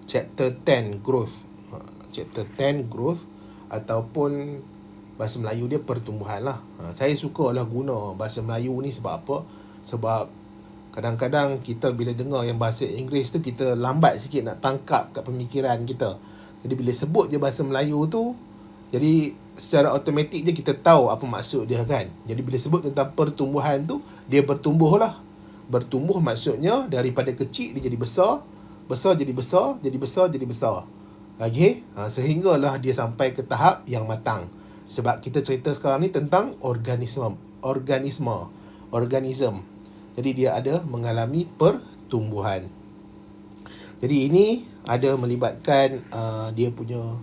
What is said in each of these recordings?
chapter 10 growth. Chapter 10 growth ataupun bahasa Melayu dia pertumbuhan lah. Saya sukalah guna bahasa Melayu ni sebab apa? Sebab kadang-kadang kita bila dengar yang bahasa Inggeris tu, kita lambat sikit nak tangkap kat pemikiran kita. Jadi bila sebut je bahasa Melayu tu, jadi secara automatik je kita tahu apa maksud dia kan. Jadi bila sebut tentang pertumbuhan tu, dia bertumbuh lah. Bertumbuh maksudnya daripada kecil dia jadi besar, besar jadi besar, jadi besar jadi besar. Okay? Sehinggalah dia sampai ke tahap yang matang. Sebab kita cerita sekarang ni tentang organisme. Jadi dia ada mengalami pertumbuhan. Jadi ini ada melibatkan dia punya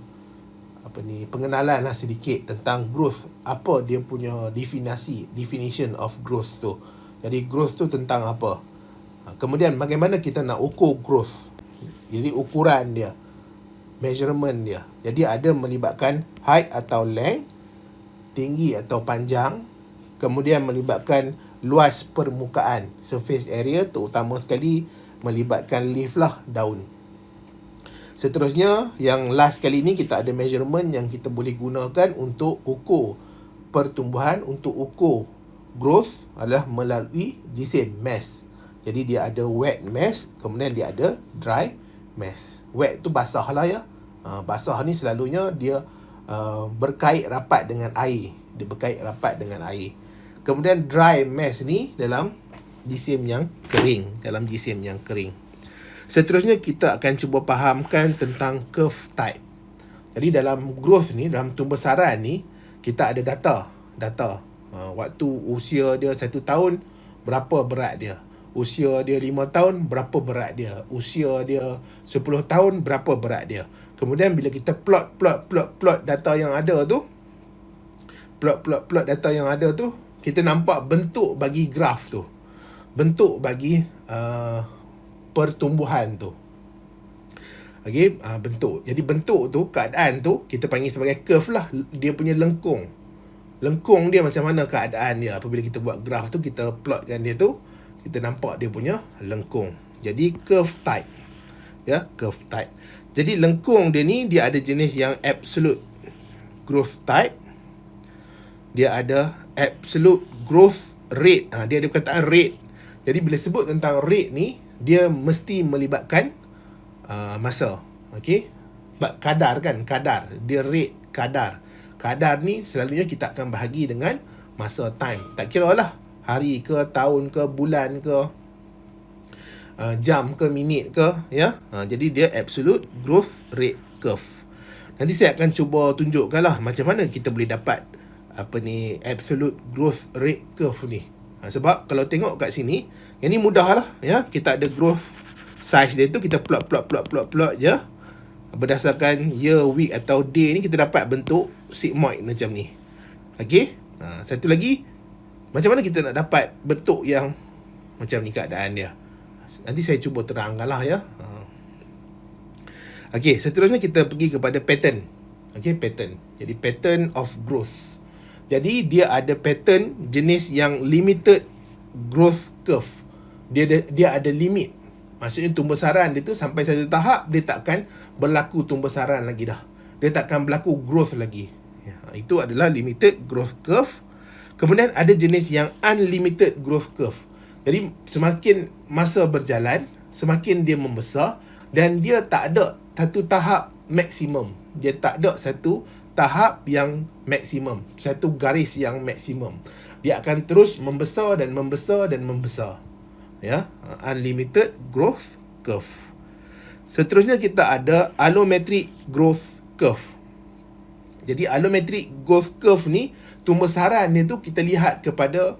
pengenalan lah sedikit tentang growth. Apa dia punya definition of growth tu. Jadi growth tu tentang apa? Kemudian bagaimana kita nak ukur growth. Jadi ukuran dia, measurement dia. Jadi ada melibatkan height atau length, tinggi atau panjang, kemudian melibatkan luas permukaan, surface area, terutama sekali melibatkan leaf lah, daun. Seterusnya, yang last kali ni kita ada measurement yang kita boleh gunakan untuk ukur pertumbuhan, untuk ukur growth adalah melalui jisim, mass. Jadi dia ada wet mass, kemudian dia ada dry mass. Wet tu basah lah ya. Basah ni selalunya dia berkait rapat dengan air. Dia berkait rapat dengan air. Kemudian dry mass ni dalam jisim yang kering. Dalam jisim yang kering. Seterusnya kita akan cuba fahamkan tentang curve type. Jadi dalam growth ni, dalam tumbesaran ni, kita ada data. Waktu usia dia 1 tahun, berapa berat dia. Usia dia 5 tahun, berapa berat dia. Usia dia 10 tahun, berapa berat dia. Kemudian bila kita plot data yang ada tu, kita nampak bentuk bagi graf tu. Bentuk bagi pertumbuhan tu. Okey, bentuk. Jadi bentuk tu, keadaan tu, kita panggil sebagai curve lah. Dia punya lengkung. Lengkung dia macam mana keadaan dia. Apabila kita buat graf tu, kita plotkan dia tu, kita nampak dia punya lengkung. Jadi curve type. Ya, curve type. Jadi lengkung dia ni, dia ada jenis yang absolute growth type. Dia ada absolute growth rate. Dia ada perkataan rate. Jadi bila sebut tentang rate ni, dia mesti melibatkan masa. Okey? Sebab kadar kan, kadar. Dia rate, kadar. Kadar ni selalunya kita akan bahagi dengan masa, time. Tak kira lah hari ke, tahun ke, bulan ke, jam ke, minit ke, ya. Jadi dia absolute growth rate curve. Nanti saya akan cuba tunjukkan lah macam mana kita boleh dapat absolute growth rate curve ni. Sebab kalau tengok kat sini, yang ni mudah lah, ya. Kita ada growth size dia tu, kita plot je. Berdasarkan year, week atau day ni, kita dapat bentuk sigmoid macam ni. Okey? Satu lagi, macam mana kita nak dapat bentuk yang macam ni keadaan dia. Nanti saya cuba terangkan lah ya. Okey, seterusnya kita pergi kepada pattern. Okey, pattern. Jadi pattern of growth. Jadi dia ada pattern jenis yang limited growth curve. Dia ada limit. Maksudnya tumbesaran dia tu sampai satu tahap dia takkan berlaku tumbesaran lagi dah. Dia takkan berlaku growth lagi. Ya, itu adalah limited growth curve. Kemudian ada jenis yang unlimited growth curve. Jadi semakin masa berjalan, semakin dia membesar dan dia tak ada satu tahap maksimum. Dia tak ada satu tahap yang maksimum, satu garis yang maksimum. Dia akan terus membesar dan membesar dan membesar. Ya, unlimited growth curve. Seterusnya kita ada allometric growth curve. Jadi allometric growth curve ni, tumbesaran dia tu kita lihat kepada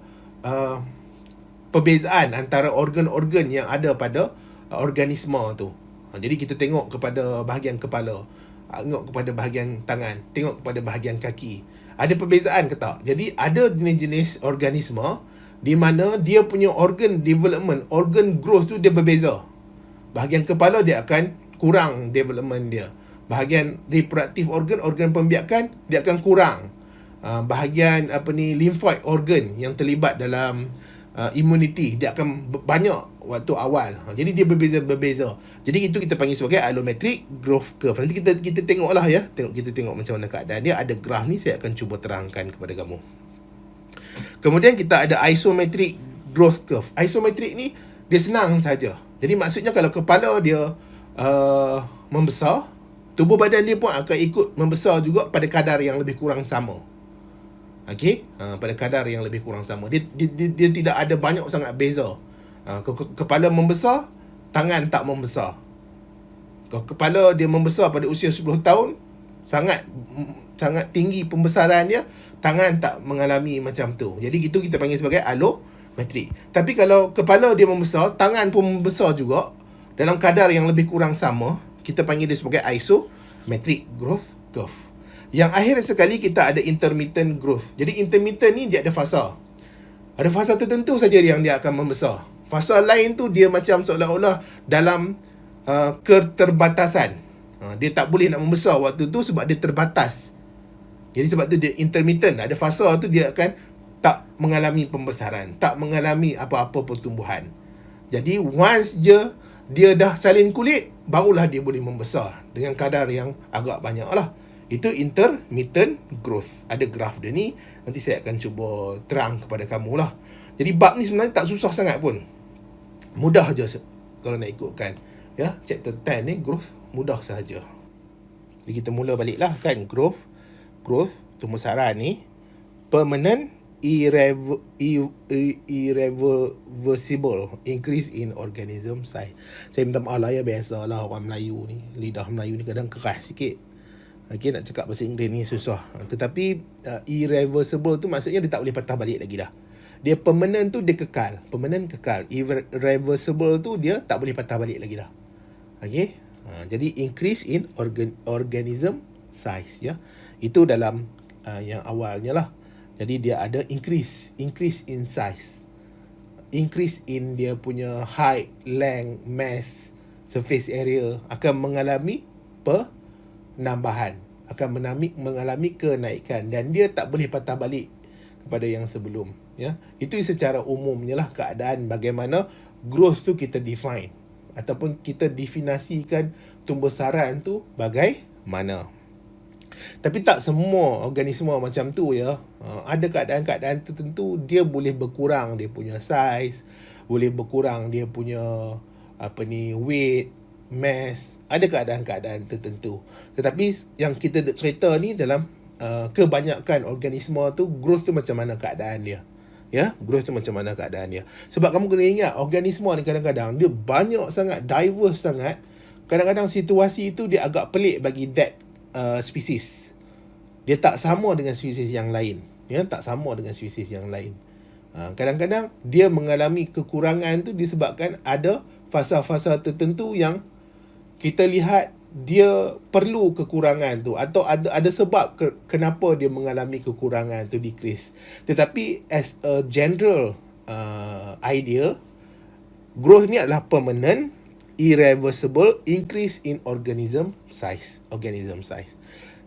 perbezaan antara organ-organ yang ada pada organisme tu. Jadi kita tengok kepada bahagian kepala, tengok kepada bahagian tangan, tengok kepada bahagian kaki. Ada perbezaan ke tak? Jadi ada jenis-jenis organisme di mana dia punya organ development, organ growth tu dia berbeza. Bahagian kepala dia akan kurang development dia. Bahagian reproductive organ, organ pembiakan, dia akan kurang. Bahagian lymphoid organ yang terlibat dalam immunity, dia akan banyak waktu awal. Jadi dia berbeza. Jadi itu kita panggil sebagai allometric growth curve. Nanti kita tengoklah ya. Kita tengok macam mana keadaan dia. Ada graf ni saya akan cuba terangkan kepada kamu. Kemudian kita ada isometric growth curve. Isometric ni dia senang saja. Jadi maksudnya kalau kepala dia membesar, tubuh badan dia pun akan ikut membesar juga pada kadar yang lebih kurang sama. Okey, pada kadar yang lebih kurang sama. Dia tidak ada banyak sangat beza. Kepala membesar, tangan tak membesar. Kalau kepala dia membesar pada usia 10 tahun, sangat tinggi pembesaran dia, tangan tak mengalami macam tu. Jadi itu kita panggil sebagai allometric. Tapi kalau kepala dia membesar, tangan pun membesar juga dalam kadar yang lebih kurang sama, kita panggil dia sebagai isometric growth curve. Yang akhir sekali kita ada intermittent growth. Jadi intermittent ni dia ada fasa. Ada fasa tertentu saja yang dia akan membesar. Fasa lain tu dia macam seolah-olah dalam keterbatasan. Dia tak boleh nak membesar waktu tu sebab dia terbatas. Jadi sebab tu dia intermittent. Ada fasa tu dia akan tak mengalami pembesaran, tak mengalami apa-apa pertumbuhan. Jadi once dia dah salin kulit, barulah dia boleh membesar dengan kadar yang agak banyak lah. Itu intermittent growth. Ada graf dia ni. Nanti saya akan cuba terang kepada kamu lah. Jadi bab ni sebenarnya tak susah sangat pun. Mudah je kalau nak ikutkan. Ya, chapter 10 ni growth mudah sahaja. Jadi kita mula balik lah kan. Growth pembesaran ni permanent irreversible increase in organism size. Saya minta maaf lah ya, biasalah orang Melayu ni, lidah Melayu ni kadang keras sikit. Okay, nak cakap bahasa Inggeris ni susah. Tetapi irreversible tu maksudnya dia tak boleh patah balik lagi dah. Dia permanent tu dia kekal. Permanent kekal. Irreversible tu dia tak boleh patah balik lagi dah. Okay. Jadi increase in organism size ya. Itu dalam yang awalnya lah. Jadi dia ada increase in size. Increase in dia punya height, length, mass, surface area akan mengalami penambahan, akan mengalami kenaikan dan dia tak boleh patah balik kepada yang sebelum ya. Itu secara umumnya lah keadaan bagaimana growth tu kita define ataupun kita definisikan pembesaran tu bagaimana. Tapi tak semua organisma macam tu ya. Ada keadaan-keadaan tertentu dia boleh berkurang dia punya size, boleh berkurang dia punya weight, mass. Ada keadaan-keadaan tertentu. Tetapi yang kita cerita ni dalam kebanyakan organisma tu, growth tu macam mana keadaan dia. Ya, growth tu macam mana keadaan dia. Sebab kamu kena ingat, organisma ni kadang-kadang dia banyak sangat, diverse sangat. Kadang-kadang situasi tu dia agak pelik bagi that spesies. Dia tak sama dengan spesies yang lain. Ya, tak sama dengan spesies yang lain. Kadang-kadang dia mengalami kekurangan tu disebabkan ada fasa-fasa tertentu yang kita lihat dia perlu kekurangan tu atau ada sebab kenapa dia mengalami kekurangan tu decrease. Tetapi as a general idea, growth ni adalah permanent, irreversible increase in organism size.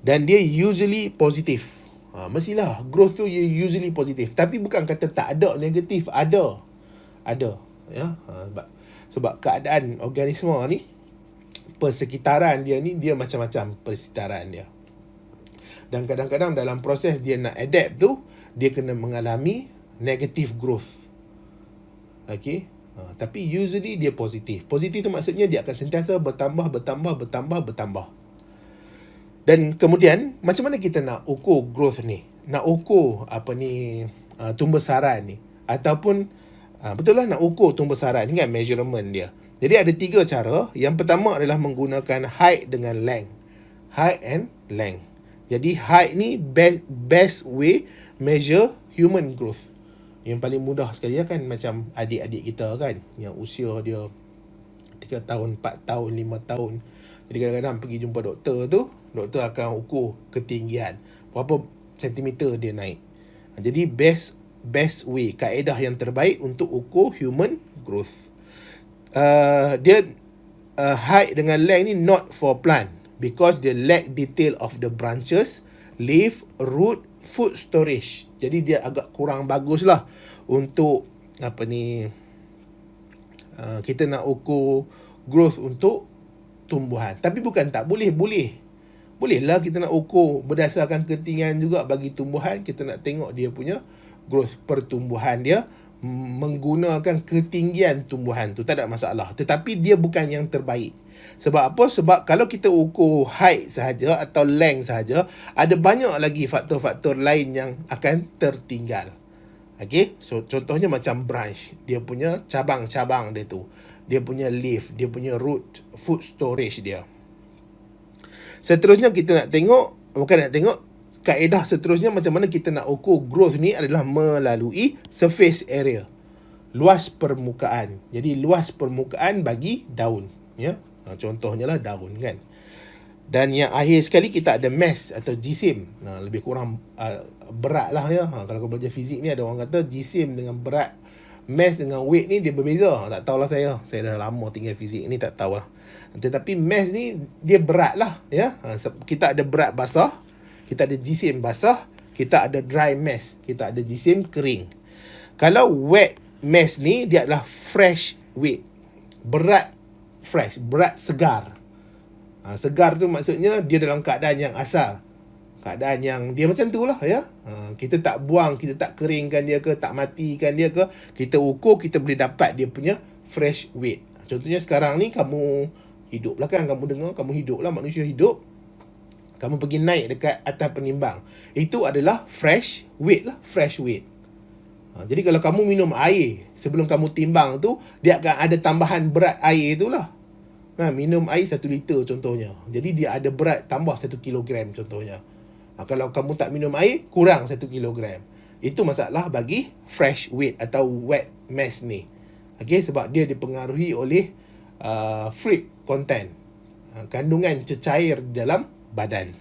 Dan dia usually positif. Mestilah growth tu usually positif. Tapi bukan kata tak ada negatif, ada. Ya, sebab keadaan organisma ni, persekitaran dia ni, dia macam-macam persekitaran dia. Dan kadang-kadang dalam proses dia nak adapt tu, dia kena mengalami negative growth. Okay. Tapi usually dia positif. Positif tu maksudnya dia akan sentiasa bertambah. Dan kemudian, macam mana kita nak ukur growth ni? Nak ukur tumbesaran ni? Ataupun, betul lah nak ukur tumbesaran ni kan, measurement dia. Jadi ada 3 cara. Yang pertama adalah menggunakan height dengan length. Height and length. Jadi height ni best way measure human growth. Yang paling mudah sekali kan macam adik-adik kita kan, yang usia dia 3 tahun, 4 tahun, 5 tahun. Jadi kadang-kadang pergi jumpa doktor tu, doktor akan ukur ketinggian, berapa sentimeter dia naik. Jadi best way, kaedah yang terbaik untuk ukur human growth. Dia height dengan length ni not for plant because they lack detail of the branches, leaf, root, food storage. Jadi dia agak kurang bagus lah untuk Kita nak ukur growth untuk tumbuhan. Tapi bukan tak boleh, bolehlah kita nak ukur berdasarkan ketinggian juga bagi tumbuhan. Kita nak tengok dia punya growth pertumbuhan dia menggunakan ketinggian tumbuhan tu, tak ada masalah. Tetapi dia bukan yang terbaik. Sebab apa? Sebab kalau kita ukur height sahaja atau length sahaja, ada banyak lagi faktor-faktor lain yang akan tertinggal. Okay, so contohnya macam branch, dia punya cabang-cabang dia tu, dia punya leaf, dia punya root, food storage dia. Seterusnya kita nak tengok, kaedah seterusnya macam mana kita nak ukur growth ni adalah melalui surface area, luas permukaan. Jadi luas permukaan bagi daun, ya. Contohnya lah daun kan. Dan yang akhir sekali kita ada mass atau jisim. Lebih kurang berat lah ya. Kalau kau belajar fizik ni ada orang kata jisim dengan berat, mass dengan weight ni dia berbeza. Tak tahulah saya dah lama tinggal fizik ni, tak tahulah. Tetapi mass ni dia berat lah ya. Kita ada berat basah, kita ada jisim basah, kita ada dry mass, kita ada jisim kering. Kalau wet mass ni dia adalah fresh weight, berat fresh, berat segar. Segar tu maksudnya dia dalam keadaan yang asal, keadaan yang dia macam tu lah ya. Kita tak buang, kita tak keringkan dia ke, tak matikan dia ke, kita ukur, kita boleh dapat dia punya fresh weight. Contohnya sekarang ni kamu hidup lah kan, kamu dengar, kamu hidup lah, manusia hidup, kamu pergi naik dekat atas penimbang, itu adalah fresh weight lah, fresh weight. Jadi kalau kamu minum air sebelum kamu timbang tu, dia akan ada tambahan berat air tu lah. Minum air 1 liter contohnya, jadi dia ada berat tambah 1 kilogram contohnya. Kalau kamu tak minum air, kurang 1 kilogram. Itu masalah bagi fresh weight atau wet mass ni. Okay, sebab dia dipengaruhi oleh fluid content, kandungan cecair dalam badan.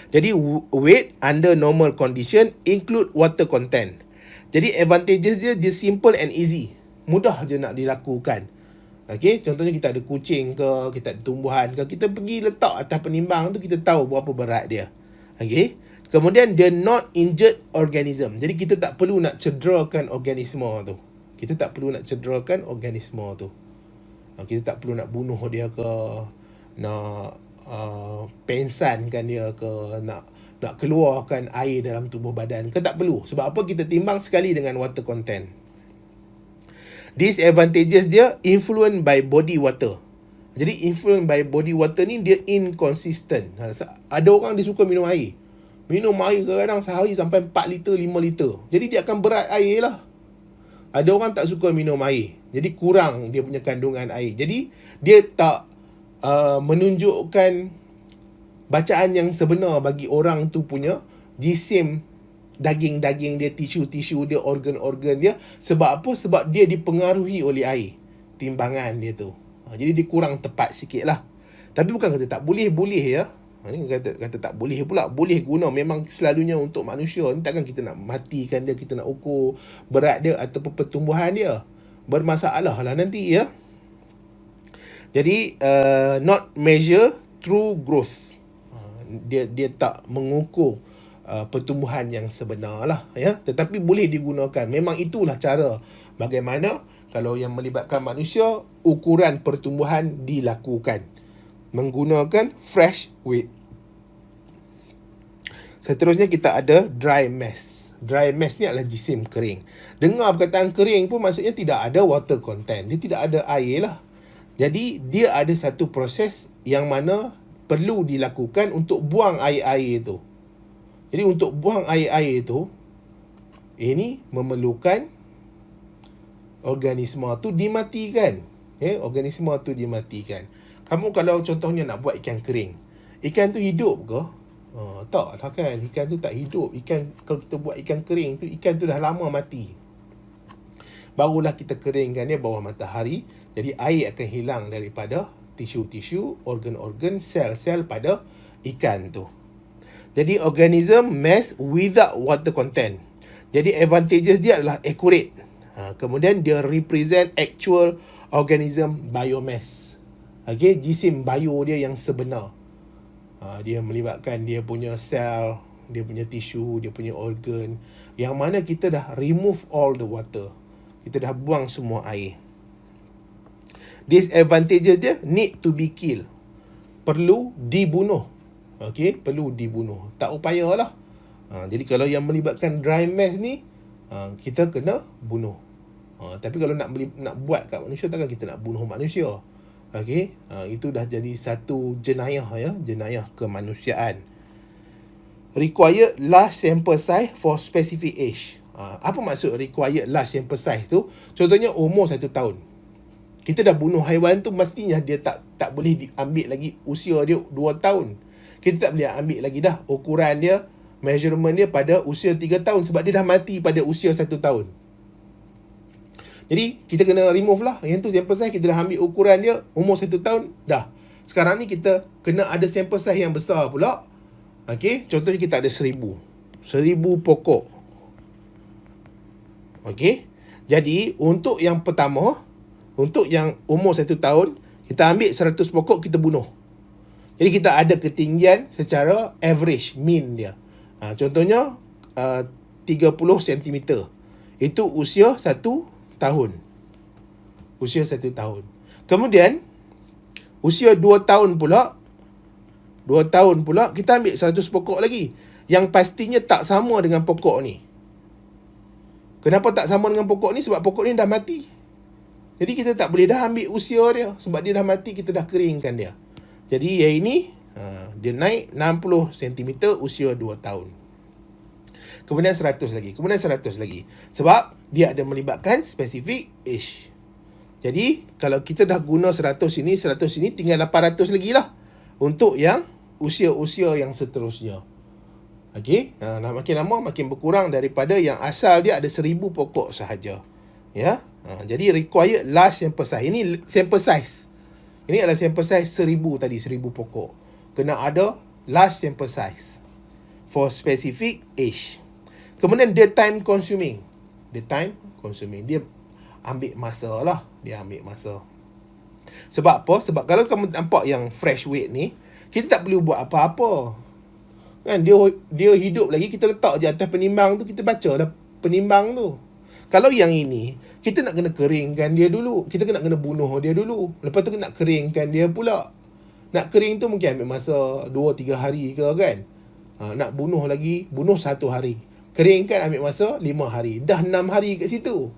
Jadi weight under normal condition include water content. Jadi advantages dia simple and easy, mudah je nak dilakukan. Okay, contohnya kita ada kucing ke, kita ada tumbuhan ke, kita pergi letak atas penimbang tu, kita tahu berapa berat dia. Okay, kemudian dia not injured organism. Jadi kita tak perlu nak cederakan organisme tu. Kita tak perlu nak bunuh dia ke, nak pensankan dia ke, nak keluarkan air dalam tubuh badan ke, tak perlu. Sebab apa? Kita timbang sekali dengan water content. Disadvantages dia influenced by body water. Jadi influenced by body water ni dia inconsistent. Ada orang dia suka minum air. Minum air kadang-kadang sehari sampai 4 liter, 5 liter. Jadi dia akan berat air lah. Ada orang tak suka minum air, jadi kurang dia punya kandungan air. Jadi dia tak menunjukkan bacaan yang sebenar bagi orang tu punya jisim, daging-daging dia, tisu-tisu dia, organ-organ dia. Sebab apa? Sebab dia dipengaruhi oleh air, timbangan dia tu. Jadi dia kurang tepat sikit lah. Tapi bukan kata tak boleh ya. Ini kata tak boleh pula. Boleh guna, memang selalunya untuk manusia ni. Takkan kita nak matikan dia, kita nak ukur berat dia ataupun pertumbuhan dia. Bermasalah lah nanti ya. Jadi not measure true growth. Dia tak mengukur pertumbuhan yang sebenar lah ya. Tetapi boleh digunakan. Memang itulah cara bagaimana kalau yang melibatkan manusia, ukuran pertumbuhan dilakukan menggunakan fresh weight. Seterusnya kita ada dry mass. Dry mass ni adalah jisim kering. Dengar perkataan kering pun maksudnya tidak ada water content. Dia tidak ada air lah. Jadi dia ada satu proses yang mana perlu dilakukan untuk buang air-air itu. Jadi untuk buang air-air itu, ini memerlukan organisma tu dimatikan. Organisma tu dimatikan. Kamu kalau contohnya nak buat ikan kering, ikan tu hidup ke? Tak lah kan, ikan tu tak hidup. Kalau kita buat ikan kering tu, ikan tu dah lama mati. Barulah kita keringkan dia bawah matahari. Jadi air akan hilang daripada tisu-tisu, organ-organ, sel-sel pada ikan tu. Jadi organism mass without water content. Jadi advantages dia adalah accurate. Kemudian dia represent actual organism biomass. Okay, jisim bio dia yang sebenar. Dia melibatkan dia punya sel, dia punya tisu, dia punya organ, yang mana kita dah remove all the water. Kita dah buang semua air. Disadvantages dia, need to be killed. Perlu dibunuh. Okey, perlu dibunuh. Tak upayalah. Jadi kalau yang melibatkan dry mass ni, kita kena bunuh. Tapi kalau nak buat kat manusia, takkan kita nak bunuh manusia. Okey, itu dah jadi satu jenayah ya, jenayah kemanusiaan. Required large sample size for specific age. Apa maksud required large sample size tu? Contohnya umur 1 tahun. Kita dah bunuh haiwan tu, mestinya dia tak boleh diambil lagi usia dia 2 tahun. Kita tak boleh ambil lagi dah ukuran dia, measurement dia pada usia 3 tahun sebab dia dah mati pada usia 1 tahun. Jadi kita kena remove lah. Yang tu sample size kita dah ambil ukuran dia umur 1 tahun dah. Sekarang ni kita kena ada sample size yang besar pula. Okey, contohnya kita ada 1000 pokok. Okey. Jadi untuk yang pertama, untuk yang umur 1 tahun, kita ambil 100 pokok, kita bunuh. Jadi kita ada ketinggian secara average, mean dia. Contohnya 30 cm. Itu usia 1 tahun. Usia 1 tahun. Kemudian usia 2 tahun pula, kita ambil 100 pokok lagi. Yang pastinya tak sama dengan pokok ni. Kenapa tak sama dengan pokok ni? Sebab pokok ni dah mati. Jadi kita tak boleh dah ambil usia dia. Sebab dia dah mati, kita dah keringkan dia. Jadi yang ini, dia naik 60 cm usia 2 tahun. Kemudian 100 lagi. Sebab dia ada melibatkan specific age. Jadi kalau kita dah guna 100 ini, tinggal 800 lagi lah untuk yang usia-usia yang seterusnya. Okey, makin lama makin berkurang daripada yang asal dia ada 1000 pokok sahaja. Ya. Jadi required large sample size. Ini sample size. Ini adalah sample size 1000 tadi, 1000 pokok. Kena ada large sample size for specific age. Kemudian dia time consuming. Dia ambil masa lah. Sebab apa? Sebab kalau kamu nampak yang fresh weight ni, kita tak perlu buat apa-apa. Kan dia hidup lagi, kita letak je atas penimbang tu, kita baca lah penimbang tu. Kalau yang ini, kita nak kena keringkan dia dulu. Kita kena bunuh dia dulu. Lepas tu nak keringkan dia pula. Nak kering tu mungkin ambil masa 2-3 hari ke kan. Nak bunuh lagi, bunuh 1 hari. Keringkan ambil masa 5 hari. Dah 6 hari kat situ.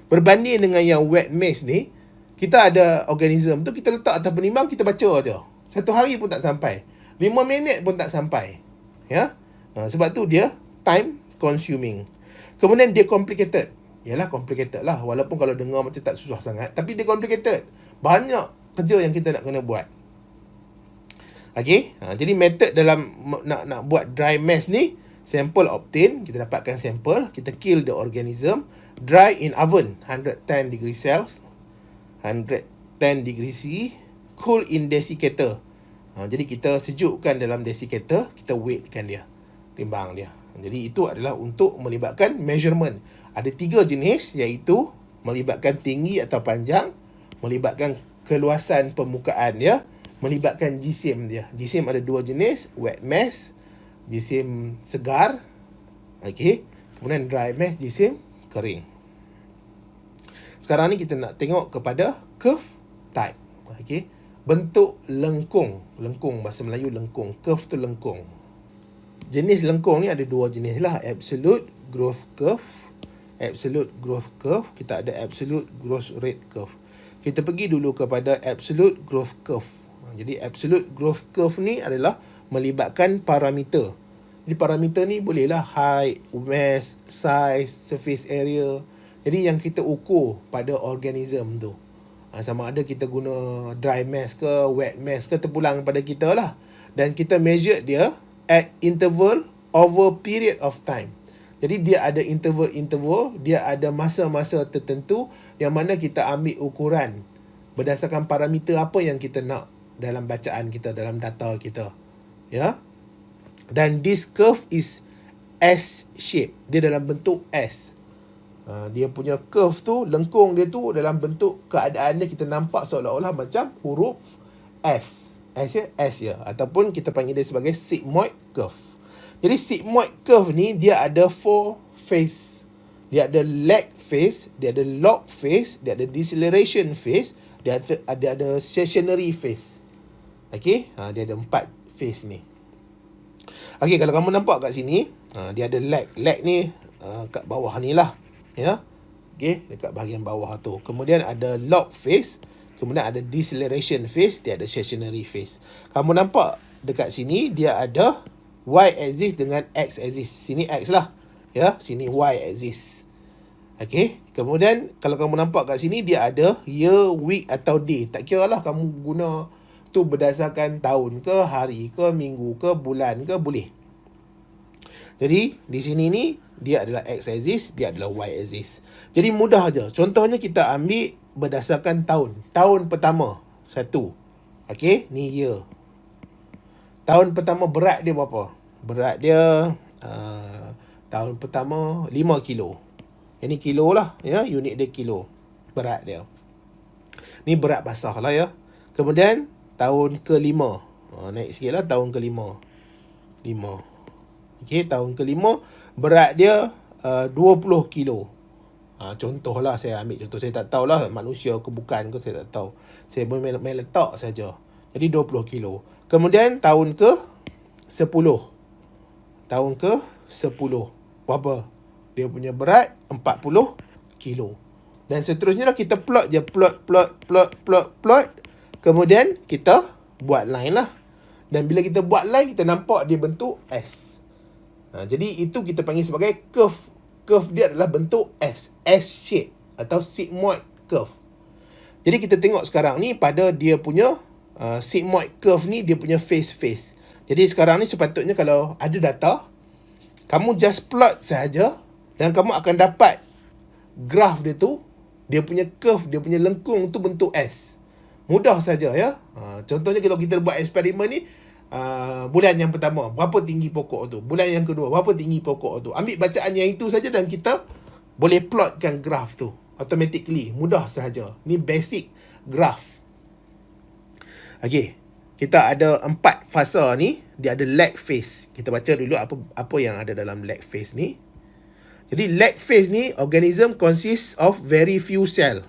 Berbanding dengan yang wet maze ni, kita ada organism tu, kita letak atas penimbang, kita baca je. 1 hari pun tak sampai. 5 minit pun tak sampai. Ya. Sebab tu dia time consuming. Kemudian dia complicated. Yalah, complicated lah. Walaupun kalau dengar macam tak susah sangat, tapi dia complicated. Banyak kerja yang kita nak kena buat. Okey. Jadi method dalam nak buat dry mass ni, sample obtain, kita dapatkan sampel, kita kill the organism, dry in oven 110 degree Celsius, 110 degree C, cool in desiccator. Jadi kita sejukkan dalam desiccator, kita weightkan dia, timbang dia. Jadi itu adalah untuk melibatkan measurement. Ada 3 jenis, iaitu melibatkan tinggi atau panjang, melibatkan keluasan permukaan dia, melibatkan jisim dia. Jisim ada 2 jenis, wet mass, jisim segar. Okey. Kemudian dry mass, jisim kering. Sekarang ni kita nak tengok kepada curve type. Okey. Bentuk lengkung. Lengkung, bahasa Melayu lengkung. Curve tu lengkung. Jenis lengkung ni ada 2 jenis lah. Absolute growth curve. Absolute growth curve. Kita ada absolute growth rate curve. Kita pergi dulu kepada absolute growth curve. Jadi absolute growth curve ni adalah melibatkan parameter. Jadi parameter ni bolehlah height, mass, size, surface area. Jadi yang kita ukur pada organism tu, sama ada kita guna dry mass ke, wet mass ke, terpulang pada kita lah. Dan kita measure dia at interval over period of time. Jadi dia ada interval-interval, dia ada masa-masa tertentu yang mana kita ambil ukuran berdasarkan parameter apa yang kita nak dalam bacaan kita, dalam data kita. Ya. Dan this curve is S shape. Dia dalam bentuk S. Dia punya curve tu, lengkung dia tu dalam bentuk keadaan dia kita nampak seolah-olah macam huruf S. S ya. Ataupun kita panggil dia sebagai sigmoid curve. Jadi sigmoid curve ni dia ada 4 phase. Dia ada lag phase, dia ada log phase, dia ada deceleration phase, ada stationary phase. Okey, dia ada 4 phase ni. Okey, kalau kamu nampak kat sini, dia ada lag. Lag ni kat bawah ni lah, ya. Okey, dekat bahagian bawah tu. Kemudian ada lock phase, kemudian ada deceleration phase, dia ada stationary phase. Kamu nampak dekat sini dia ada y axis dengan x axis. Sini x lah, ya, sini y axis. Okey, kemudian kalau kamu nampak kat sini dia ada year, week atau day. Tak kira lah kamu guna tu berdasarkan tahun ke, hari ke, minggu ke, bulan ke, boleh. Jadi di sini ni dia adalah x axis, dia adalah y axis. Jadi mudah aja. Contohnya kita ambil berdasarkan tahun. Tahun pertama 1. Okey, ni year. Tahun pertama berat dia berapa? Berat dia tahun pertama 5 kilo. Ini kilo lah, ya, unit dia kilo. Berat dia. Ni berat basah lah, ya. Kemudian tahun ke-5. Naik sikit lah, tahun ke-5. 5. Okey, tahun ke-5 berat dia 20 kilo. Contohlah saya ambil contoh, saya tak tahulah manusia ke bukan ke, saya tak tahu. Saya main letak saja. Jadi 20 kilo. Kemudian tahun ke-10. Tahun ke-10 berapa? Dia punya berat 40 kilo. Dan seterusnya lah kita plot je, plot. Kemudian kita buat line lah. Dan bila kita buat line, kita nampak dia bentuk S. Jadi itu kita panggil sebagai curve. Curve dia adalah bentuk S. S shape atau sigmoid curve. Jadi kita tengok sekarang ni pada dia punya sigmoid curve ni, dia punya phase. Jadi sekarang ni sepatutnya kalau ada data, kamu just plot sahaja dan kamu akan dapat graf dia tu, dia punya curve, dia punya lengkung tu bentuk S. Mudah saja, ya. Contohnya kalau kita buat eksperimen ni, bulan yang pertama berapa tinggi pokok tu, bulan yang kedua berapa tinggi pokok tu, ambil bacaan yang itu saja dan kita boleh plotkan graf tu automatically. Mudah sahaja. Ni basic graph. Okey, kita ada 4 fasa ni. Dia ada lag phase. Kita baca dulu apa yang ada dalam lag phase ni. Jadi lag phase ni, organism consists of very few cell.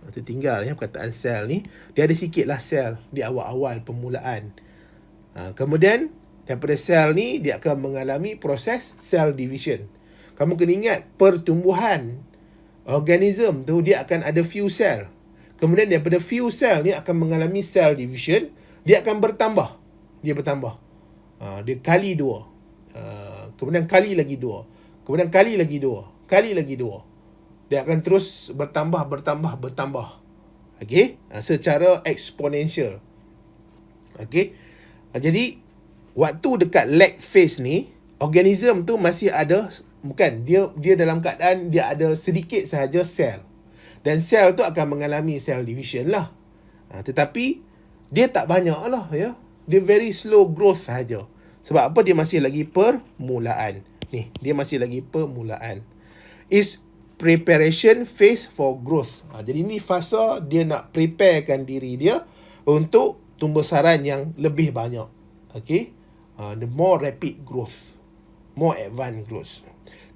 Tertinggal ya perkataan sel ni. Dia ada sikit lah sel di awal-awal permulaan. Kemudian daripada sel ni dia akan mengalami proses cell division. Kamu kena ingat pertumbuhan organism tu dia akan ada few cell. Kemudian daripada few cell ni akan mengalami cell division. Dia akan bertambah. Dia bertambah. Dia kali 2. Kemudian kali lagi 2. Kemudian kali lagi 2. Kali lagi 2. Dia akan terus bertambah. Okey? Secara eksponensial. Okey? Jadi, waktu dekat lag phase ni, organism tu masih ada, bukan, dia dalam keadaan dia ada sedikit sahaja sel. Dan sel tu akan mengalami cell division lah. Tetapi, dia tak banyak lah, ya. Dia very slow growth sahaja. Sebab apa? Dia masih lagi permulaan. Ni, dia masih lagi permulaan. Is preparation phase for growth. Jadi ni fasa dia nak preparekan diri dia untuk tumbuh saran yang lebih banyak. Okay. The more rapid growth. More advanced growth.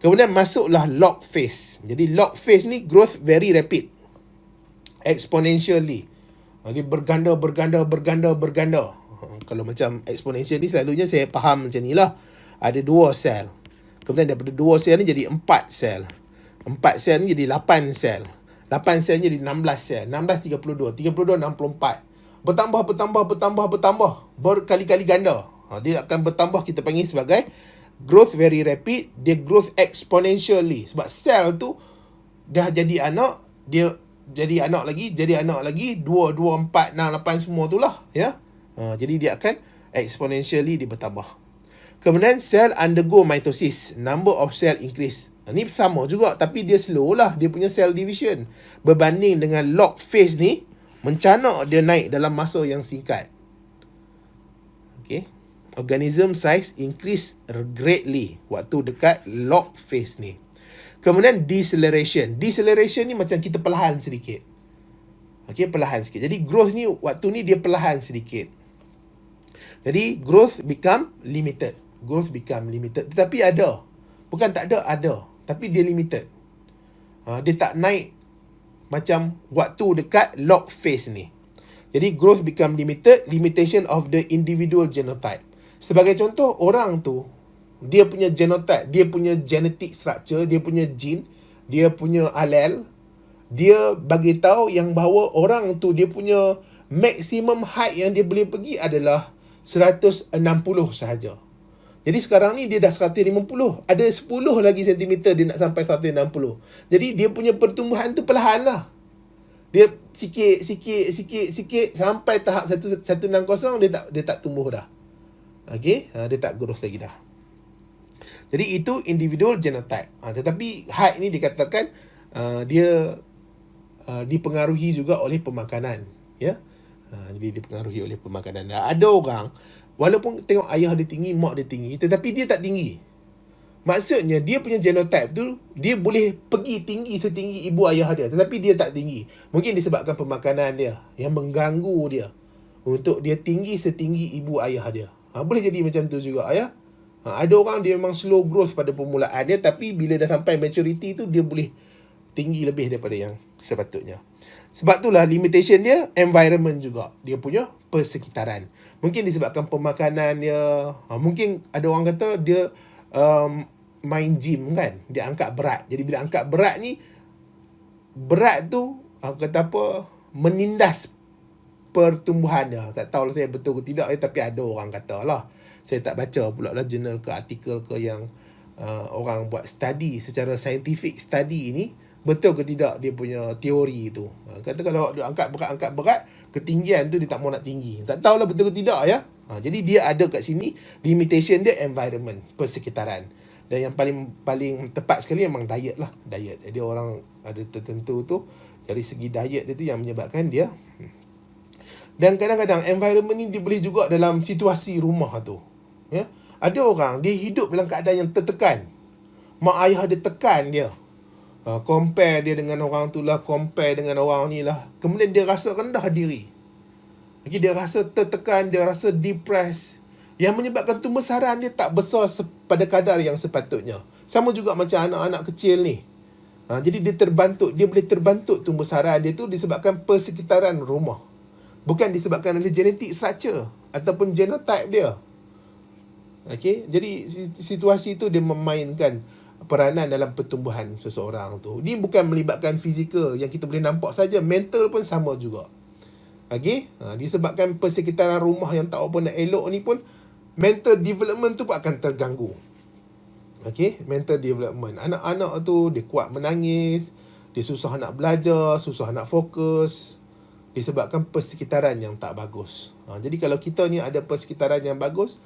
Kemudian masuklah log phase. Jadi log phase ni growth very rapid. Exponentially. Dia berganda. Kalau macam exponential ni selalunya saya faham macam ni lah. Ada 2 sel. Kemudian daripada 2 sel ni jadi 4 sel. 4 sel ni jadi 8 sel. 8 sel ni jadi 16 sel. 16, 32. 32, 64. Bertambah. Berkali-kali ganda. Dia akan bertambah, kita panggil sebagai growth very rapid. Dia growth exponentially. Sebab sel tu dah jadi anak. Dia jadi anak lagi. 2, 4, 6, 8 semua tu lah. Ya? Jadi dia akan exponentially dia bertambah. Kemudian cell undergo mitosis. Number of cell increase. Ni sama juga tapi dia slow lah. Dia punya cell division. Berbanding dengan log phase ni, mencanak dia naik dalam masa yang singkat. Okay. Organism size increase greatly waktu dekat log phase ni. Kemudian deceleration. Deceleration ni macam kita perlahan sedikit. Okay, perlahan sikit. Jadi growth ni waktu ni dia perlahan sedikit. Jadi growth become limited. Tetapi ada. Bukan tak ada, ada. Tapi dia limited. Dia tak naik macam waktu dekat log phase ni. Jadi growth become limited, limitation of the individual genotype. Sebagai contoh, orang tu dia punya genotype, dia punya genetic structure, dia punya gene, dia punya allele, dia bagi tahu yang bahawa orang tu dia punya maximum height yang dia boleh pergi adalah 160 sahaja. Jadi sekarang ni dia dah 150. Ada 10 lagi sentimeter dia nak sampai 160. Jadi dia punya pertumbuhan tu perlahan lah. Dia sikit sampai tahap 160 dia tak tumbuh dah. Okey, dia tak growth lagi dah. Jadi itu individual genotype. Tetapi height ni dikatakan dia dipengaruhi juga oleh pemakanan, ya. Jadi dipengaruhi oleh pemakanan. Ada orang walaupun tengok ayah dia tinggi, mak dia tinggi, tetapi dia tak tinggi. Maksudnya dia punya genotype tu dia boleh pergi tinggi setinggi ibu ayah dia, tetapi dia tak tinggi. Mungkin disebabkan pemakanan dia yang mengganggu dia untuk dia tinggi setinggi ibu ayah dia. Boleh jadi macam tu juga, ya. Ada orang dia memang slow growth pada permulaan dia, tapi bila dah sampai maturity tu dia boleh tinggi lebih daripada yang sepatutnya. Sebab itulah limitation dia environment juga. Dia punya persekitaran. Mungkin disebabkan pemakanan dia. Mungkin ada orang kata dia main gym kan. Dia angkat berat. Jadi bila angkat berat ni, berat tu kata apa, menindas pertumbuhan dia. Tak tahu lah saya betul ke tidak, tapi ada orang kata lah. Saya tak baca pula lah jurnal ke artikel ke yang orang buat study secara scientific study ni, betul ke tidak dia punya teori tu. Kata kalau dia angkat berat, ketinggian tu dia tak mau nak tinggi. Tak tahulah betul ke tidak, ya. Jadi dia ada kat sini limitation dia environment, persekitaran. Dan yang paling tepat sekali memang diet lah, diet. Jadi orang ada tertentu tu dari segi diet dia tu yang menyebabkan dia. Dan kadang-kadang environment ni dia boleh juga dalam situasi rumah tu, ya. Ada orang dia hidup dalam keadaan yang tertekan. Mak ayah dia tekan dia. Compare dia dengan orang tu lah, compare dengan orang ni lah. Kemudian dia rasa rendah diri. Lagi dia rasa tertekan, dia rasa depressed. Yang menyebabkan tumbuh sarang dia tak besar pada kadar yang sepatutnya. Sama juga macam anak-anak kecil ni. Jadi dia boleh terbantuk tumbuh sarang dia tu disebabkan persekitaran rumah. Bukan disebabkan oleh genetic structure ataupun genotype dia. Okey, jadi situasi tu dia memainkan peranan dalam pertumbuhan seseorang tu. Dia bukan melibatkan fizikal yang kita boleh nampak saja, mental pun sama juga. Okey, disebabkan persekitaran rumah yang tak apa nak elok ni pun, mental development tu pun akan terganggu. Okey, mental development. Anak-anak tu dia kuat menangis, dia susah nak belajar, susah nak fokus, disebabkan persekitaran yang tak bagus. Jadi kalau kita ni ada persekitaran yang bagus,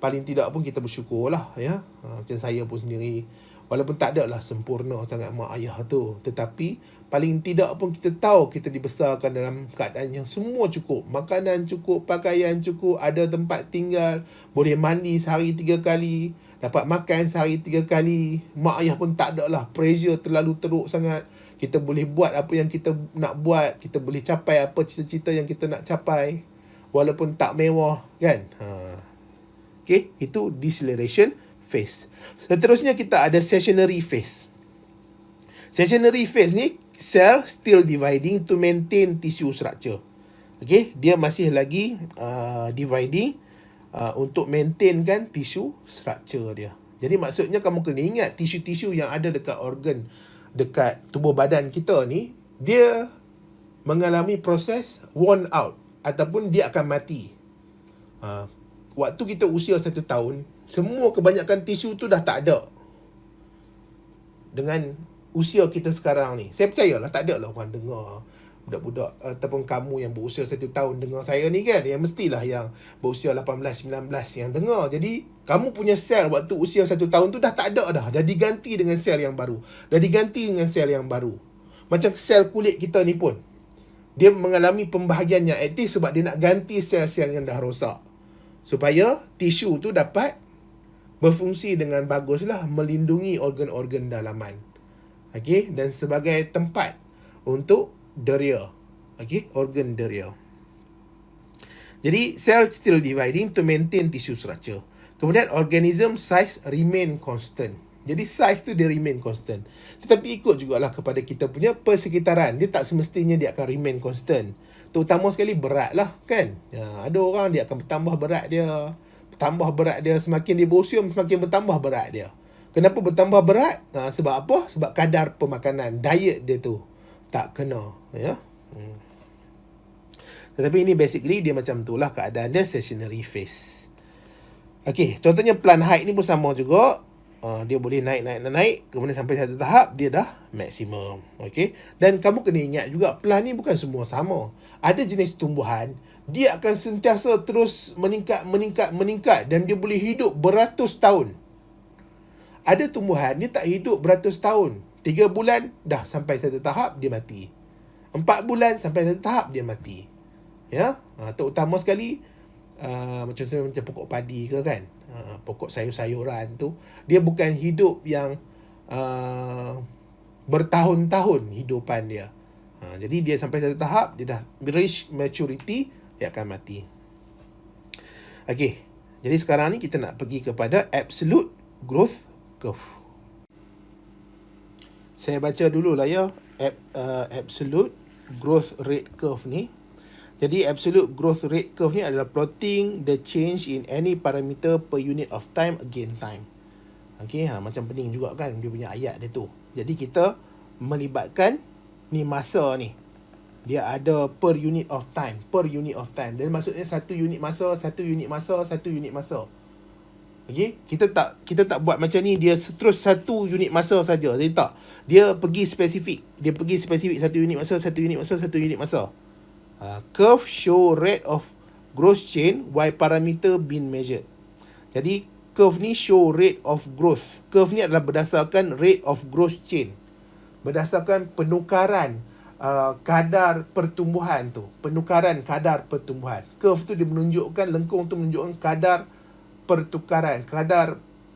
paling tidak pun kita bersyukur lah, ya. Macam saya pun sendiri, walaupun tak ada lah sempurna sangat mak ayah tu, tetapi paling tidak pun kita tahu kita dibesarkan dalam keadaan yang semua cukup. Makanan cukup, pakaian cukup, ada tempat tinggal, boleh mandi sehari 3 kali, dapat makan sehari 3 kali. Mak ayah pun tak ada lah pressure terlalu teruk sangat. Kita boleh buat apa yang kita nak buat, kita boleh capai apa cita-cita yang kita nak capai, walaupun tak mewah, kan. Okay, itu deceleration phase. Seterusnya kita ada stationary phase. Stationary phase ni, cell still dividing to maintain tissue structure. Okay, dia masih lagi dividing untuk maintainkan tissue structure dia. Jadi maksudnya kamu kena ingat tisu-tisu yang ada dekat organ, dekat tubuh badan kita ni, dia mengalami proses worn out ataupun dia akan mati. Waktu kita usia 1 tahun, semua kebanyakan tisu tu dah tak ada. Dengan usia kita sekarang ni, saya percayalah tak ada lah orang dengar, budak-budak ataupun kamu yang berusia 1 tahun dengar saya ni kan, yang mestilah yang berusia 18, 19 yang dengar. Jadi kamu punya sel waktu usia 1 tahun tu dah tak ada dah diganti dengan sel yang baru, dah diganti dengan sel yang baru. Macam sel kulit kita ni pun, dia mengalami pembahagian yang aktif sebab dia nak ganti sel-sel yang dah rosak, supaya tisu tu dapat berfungsi dengan baguslah, melindungi organ-organ dalaman. Okey, dan sebagai tempat untuk deria. Okey, organ deria. Jadi cell still dividing to maintain tissue structure. Kemudian organism size remain constant. Jadi size tu dia remain constant. Tetapi ikut jugalah kepada kita punya persekitaran. Dia tak semestinya dia akan remain constant. Terutama sekali berat lah kan. Ada orang dia akan bertambah berat dia. Bertambah berat dia. Semakin dia berusia semakin bertambah berat dia. Kenapa bertambah berat? Sebab apa? Sebab kadar pemakanan. Diet dia tu tak kena. Ya. Tetapi ini basically dia macam tu lah keadaan dia stationary phase. Okay, contohnya plant height ni pun sama juga. Dia boleh naik, kemudian sampai satu tahap dia dah maksimum. Okay, dan kamu kena ingat juga plant ni bukan semua sama. Ada jenis tumbuhan dia akan sentiasa terus meningkat dan dia boleh hidup beratus tahun. Ada tumbuhan dia tak hidup beratus tahun. 3 bulan dah sampai satu tahap dia mati. 4 bulan sampai satu tahap dia mati. Ya, terutama sekali contohnya macam pokok padi ke kan, pokok sayur-sayuran tu dia bukan hidup yang bertahun-tahun hidupan dia. Jadi dia sampai satu tahap dia dah reach maturity, dia akan mati. Okey, jadi sekarang ni kita nak pergi kepada absolute growth curve. Saya baca dululah ya absolute growth rate curve ni. Jadi absolute growth rate curve ni adalah plotting the change in any parameter per unit of time again time. Okey, macam pening juga kan dia punya ayat dia tu. Jadi kita melibatkan ni masa ni. Dia ada per unit of time, Dan maksudnya satu unit masa. Okey, kita tak buat macam ni dia terus satu unit masa saja. Jadi tak. Dia pergi spesifik. Satu unit masa. Curve show rate of growth change while parameter been measured. Jadi curve ni show rate of growth. Curve ni adalah berdasarkan rate of growth change. Berdasarkan penukaran kadar pertumbuhan tu. Curve tu dia menunjukkan, lengkung tu menunjukkan kadar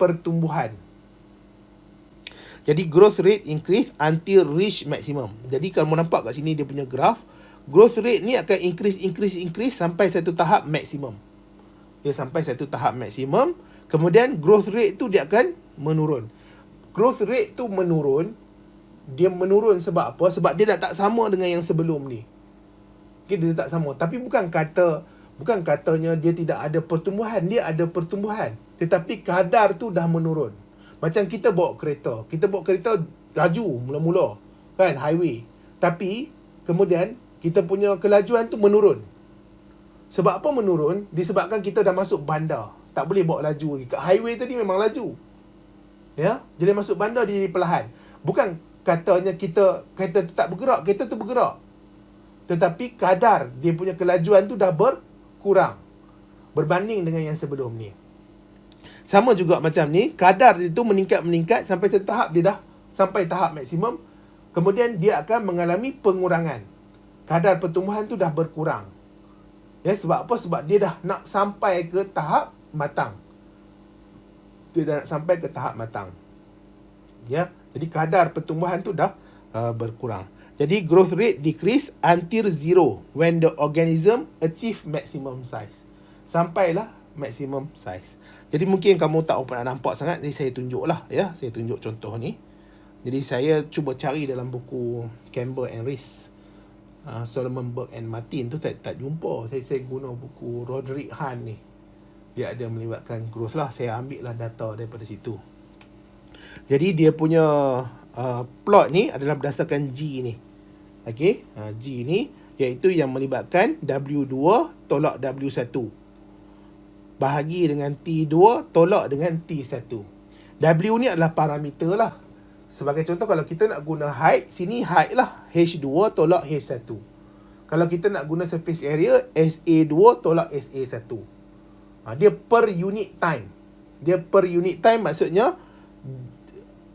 pertumbuhan. Jadi growth rate increase until reach maximum. Jadi kalau nampak kat sini dia punya graph, growth rate ni akan increase sampai satu tahap maksimum. Dia sampai satu tahap maksimum, kemudian growth rate tu dia akan menurun. Growth rate tu menurun, dia menurun sebab apa? Sebab dia dah tak sama dengan yang sebelum ni. Okay, dia tak sama. Tapi bukan katanya dia tidak ada pertumbuhan, dia ada pertumbuhan. Tetapi kadar tu dah menurun. Macam kita bawa kereta laju mula-mula kan, highway. Tapi kemudian kita punya kelajuan tu menurun. Sebab apa menurun? Disebabkan kita dah masuk bandar. Tak boleh bawa laju lagi. Kat highway tadi memang laju. Ya, jadi masuk bandar dia perlahan. Bukan katanya kereta tu tak bergerak, kereta tu bergerak. Tetapi kadar dia punya kelajuan tu dah berkurang berbanding dengan yang sebelum ni. Sama juga macam ni, kadar dia tu meningkat sampai satu tahap dia dah sampai tahap maksimum. Kemudian dia akan mengalami pengurangan. Kadar pertumbuhan tu dah berkurang. Ya, sebab apa? Sebab dia dah nak sampai ke tahap matang. Ya, jadi kadar pertumbuhan tu dah berkurang. Jadi growth rate decrease until zero when the organism achieve maximum size. Sampailah maximum size. Jadi mungkin kamu tak pernah nampak sangat, jadi saya tunjuklah ya. Saya tunjuk contoh ni. Jadi saya cuba cari dalam buku Campbell and Rees, Solomon Burke and Martin tu saya tak jumpa. Saya guna buku Roderick Hunt ni. Dia ada melibatkan growth lah. Saya ambil lah data daripada situ. Jadi dia punya plot ni adalah berdasarkan G ni. Okey, G ni iaitu yang melibatkan W2 tolak W1 bahagi dengan T2 tolak dengan T1. W ni adalah parameter lah. Sebagai contoh, kalau kita nak guna height, sini height lah, H2 tolak H1. Kalau kita nak guna surface area, SA2 tolak SA1. Dia per unit time. Maksudnya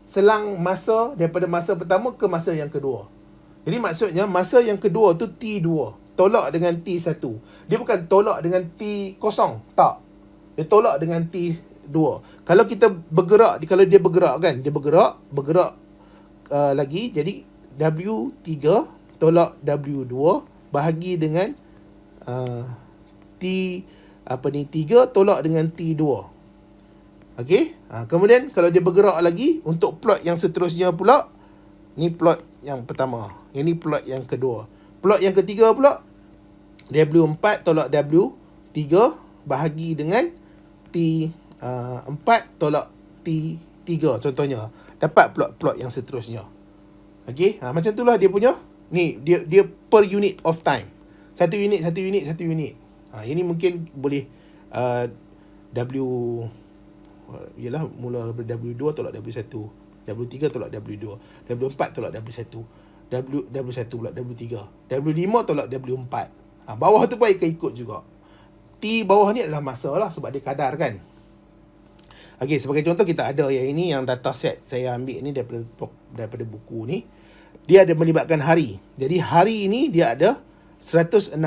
selang masa daripada masa pertama ke masa yang kedua. Jadi maksudnya masa yang kedua tu T2 tolak dengan T1. Dia bukan tolak dengan T kosong, tak. Dia tolak dengan T2. Kalau kita bergerak, kalau dia bergerak kan, dia bergerak lagi, jadi W3 tolak W2 bahagi dengan T3 tolak dengan T2. Okey. Kemudian kalau dia bergerak lagi untuk plot yang seterusnya pula, ni plot yang pertama, ini plot yang kedua. Plot yang ketiga pula, W4 tolak W3 bahagi dengan T4 tolak T3 contohnya. Dapat plot-plot yang seterusnya. Okey, macam itulah dia punya. Ni dia per unit of time. Satu unit. Ini mungkin boleh W ialah mula W2 tolak W1, W3 tolak W2, W4 tolak W1, W1 pula W3, W5 tolak W4. Bawah tu pun ikut juga. T bawah ni adalah masa lah sebab dia kadar kan. Okey, sebagai contoh kita ada yang ini, yang data set saya ambil ni daripada buku ni. Dia ada melibatkan hari. Jadi hari ini dia ada 169.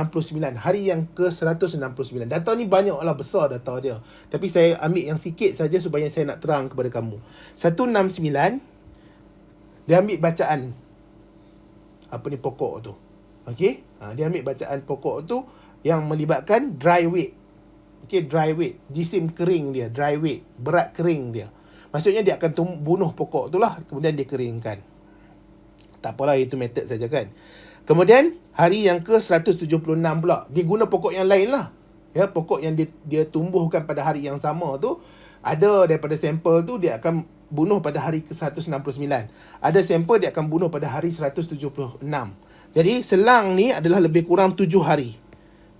Hari yang ke 169. Data ni banyak lah, besar data dia. Tapi saya ambil yang sikit saja supaya saya nak terang kepada kamu. 169, dia ambil bacaan pokok tu. Okey? Dia ambil bacaan pokok tu yang melibatkan dry weight. Okey, dry weight. Jisim kering dia, dry weight. Berat kering dia. Maksudnya dia akan bunuh pokok tu lah. Kemudian dia keringkan. Tak apalah, itu metod saja kan. Kemudian hari yang ke 176 pula, dia guna pokok yang lain lah. Ya, pokok yang dia tumbuhkan pada hari yang sama tu, ada daripada sampel tu dia akan bunuh pada hari ke 169. Ada sampel dia akan bunuh pada hari 176. Jadi selang ni adalah lebih kurang 7 hari.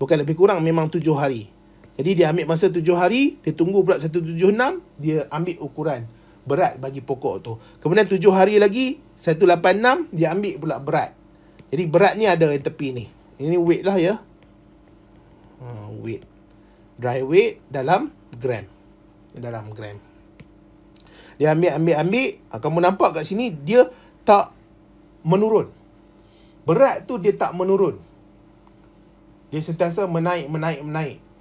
Bukan lebih kurang, memang 7 hari. Jadi dia ambil masa 7 hari, dia tunggu pula 176, dia ambil ukuran berat bagi pokok tu. Kemudian 7 hari lagi, 186, dia ambil pula berat. Jadi berat ni ada yang tepi ni. Ini weight lah ya. Weight. Dry weight dalam gram. Dalam gram. Dia ambil. Kamu nampak kat sini, dia tak menurun. Berat tu dia tak menurun. Dia sentiasa menaik.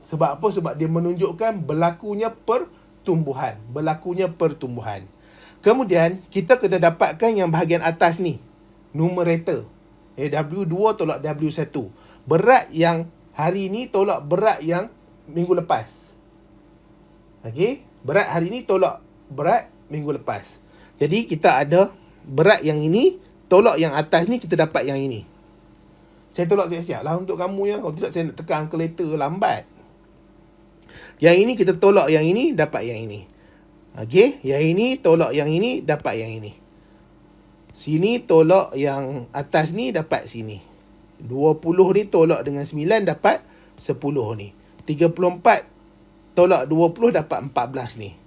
Sebab apa? Sebab dia menunjukkan berlakunya pertumbuhan. Kemudian, kita kena dapatkan yang bahagian atas ni. Numerator. W2 tolak W1. Berat yang hari ni tolak berat yang minggu lepas. Okey? Berat hari ni tolak berat minggu lepas. Jadi, kita ada berat yang ini, tolak yang atas ni, kita dapat yang ini. Saya tolak siap-siap lah untuk kamu ya. Kalau tidak, saya nak tekan kalkulator lambat. Yang ini kita tolak yang ini, dapat yang ini. Okey? Yang ini tolak yang ini, dapat yang ini. Sini tolak yang atas ni, dapat sini. 20 ni tolak dengan 9, dapat 10 ni. 34 tolak 20, dapat 14 ni.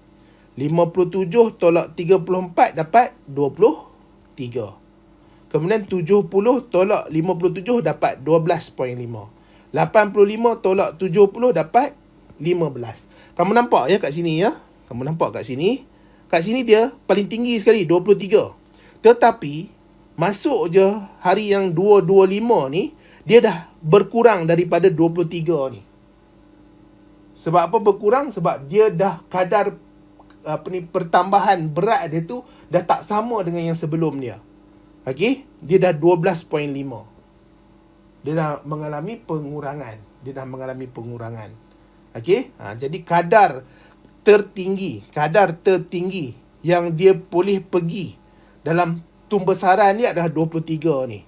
57 tolak 34, dapat 23. Kemudian 70 tolak 57, dapat 12.5. 85 tolak 70, dapat 15. Kamu nampak ya kat sini ya? Kamu nampak kat sini? Kat sini dia paling tinggi sekali, 23. Tetapi, masuk je hari yang 225 ni, dia dah berkurang daripada 23 ni. Sebab apa berkurang? Sebab dia dah kadar pertambahan berat dia tu dah tak sama dengan yang sebelum dia. Okey? Dia dah 12.5. Dia dah mengalami pengurangan. Okey? Jadi kadar tertinggi yang dia boleh pergi dalam tumbesaran dia adalah 23 ni.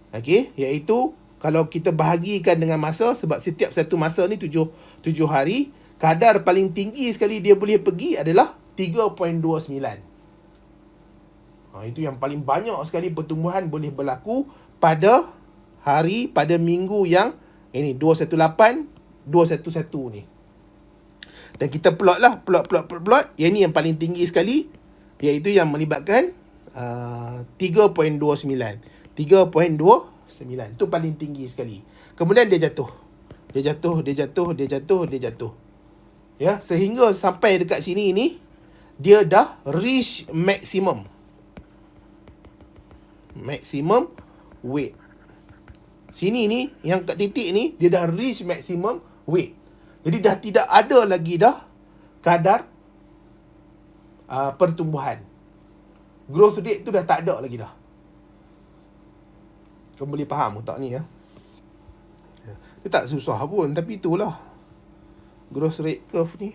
Okey, iaitu kalau kita bahagikan dengan masa, sebab setiap satu masa ni 7 hari, kadar paling tinggi sekali dia boleh pergi adalah 3.29. Itu yang paling banyak sekali pertumbuhan boleh berlaku pada minggu yang ini 218, 211 ni. Dan kita plot. Yang ni yang paling tinggi sekali, iaitu yang melibatkan 3.29. Itu paling tinggi sekali. Kemudian dia jatuh. Ya, sehingga sampai dekat sini ni, dia dah reach maximum weight. Sini ni, yang kat titik ni, dia dah reach maximum weight. Jadi dah tidak ada lagi dah kadar pertumbuhan. Growth rate tu dah tak ada lagi dah. Kamu boleh faham tak ni ya? Dia tak susah pun, tapi itulah growth rate curve ni.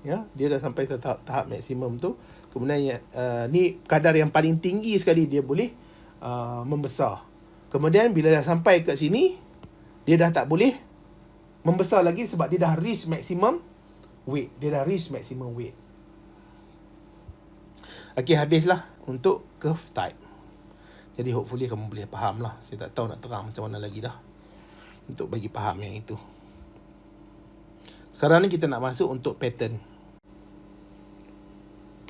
ya. Dia dah sampai tahap maksimum tu. Kemudian ni kadar yang paling tinggi sekali dia boleh membesar. Kemudian bila dah sampai kat sini, dia dah tak boleh membesar lagi sebab dia dah reach maximum weight. Okay, habislah untuk curve type. Jadi hopefully kamu boleh faham lah. Saya tak tahu nak terang macam mana lagi dah untuk bagi faham yang itu. Sekarang ni kita nak masuk untuk pattern.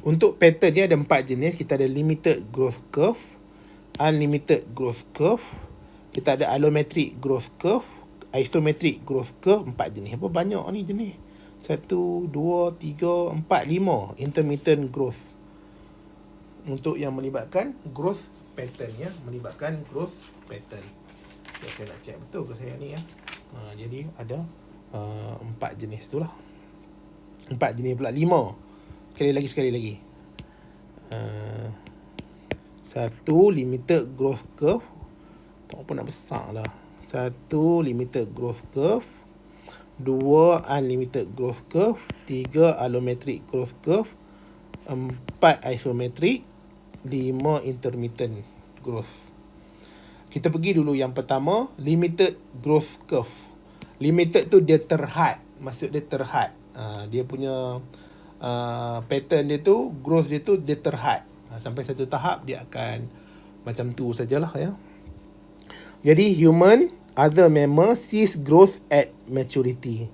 Untuk pattern ni ada 4 jenis. Kita ada limited growth curve, unlimited growth curve, kita ada allometric growth curve, isometric growth curve. 4 jenis. Apa banyak ni jenis? 1, 2, 3, 4, 5 intermittent growth. Untuk yang melibatkan growth pattern, ya, melibatkan growth pattern. Okay, saya nak check betul ke saya ni, ya. Jadi ada 4 jenis tu lah. 4 jenis pula, 5. Sekali lagi. 1 limited growth curve. Tak apa nak besar lah. 1 limited growth curve, 2 unlimited growth curve, 3 allometric growth curve, 4 isometric, 5 intermittent growth. Kita pergi dulu yang pertama, limited growth curve. Limited tu dia terhad. Maksud dia terhad. Dia punya pattern dia tu, growth dia tu dia terhad. Sampai satu tahap dia akan macam tu sajalah, ya. Jadi human, other mammal cease growth at maturity.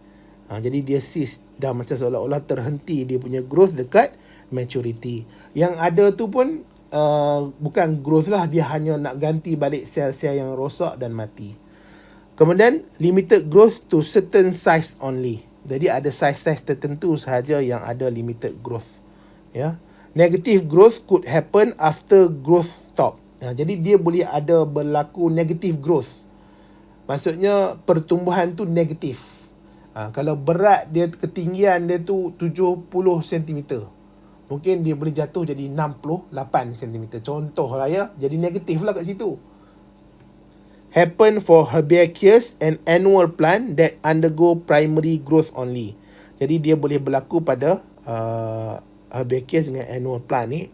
Jadi dia cease, dah macam seolah-olah terhenti dia punya growth dekat maturity. Yang ada tu pun bukan growth lah, dia hanya nak ganti balik sel-sel yang rosak dan mati. Kemudian limited growth to certain size only. Jadi ada size-size tertentu sahaja yang ada limited growth, ya. Negative growth could happen after growth stop. Jadi dia boleh ada berlaku negative growth. Maksudnya pertumbuhan tu negatif. Kalau berat dia, ketinggian dia tu 70 cm, mungkin dia boleh jatuh jadi 68 cm. Contoh lah, ya. Jadi negatif lah kat situ. Happen for herbaceous and annual plant that undergo primary growth only. Jadi dia boleh berlaku pada herbaceous dengan annual plant ni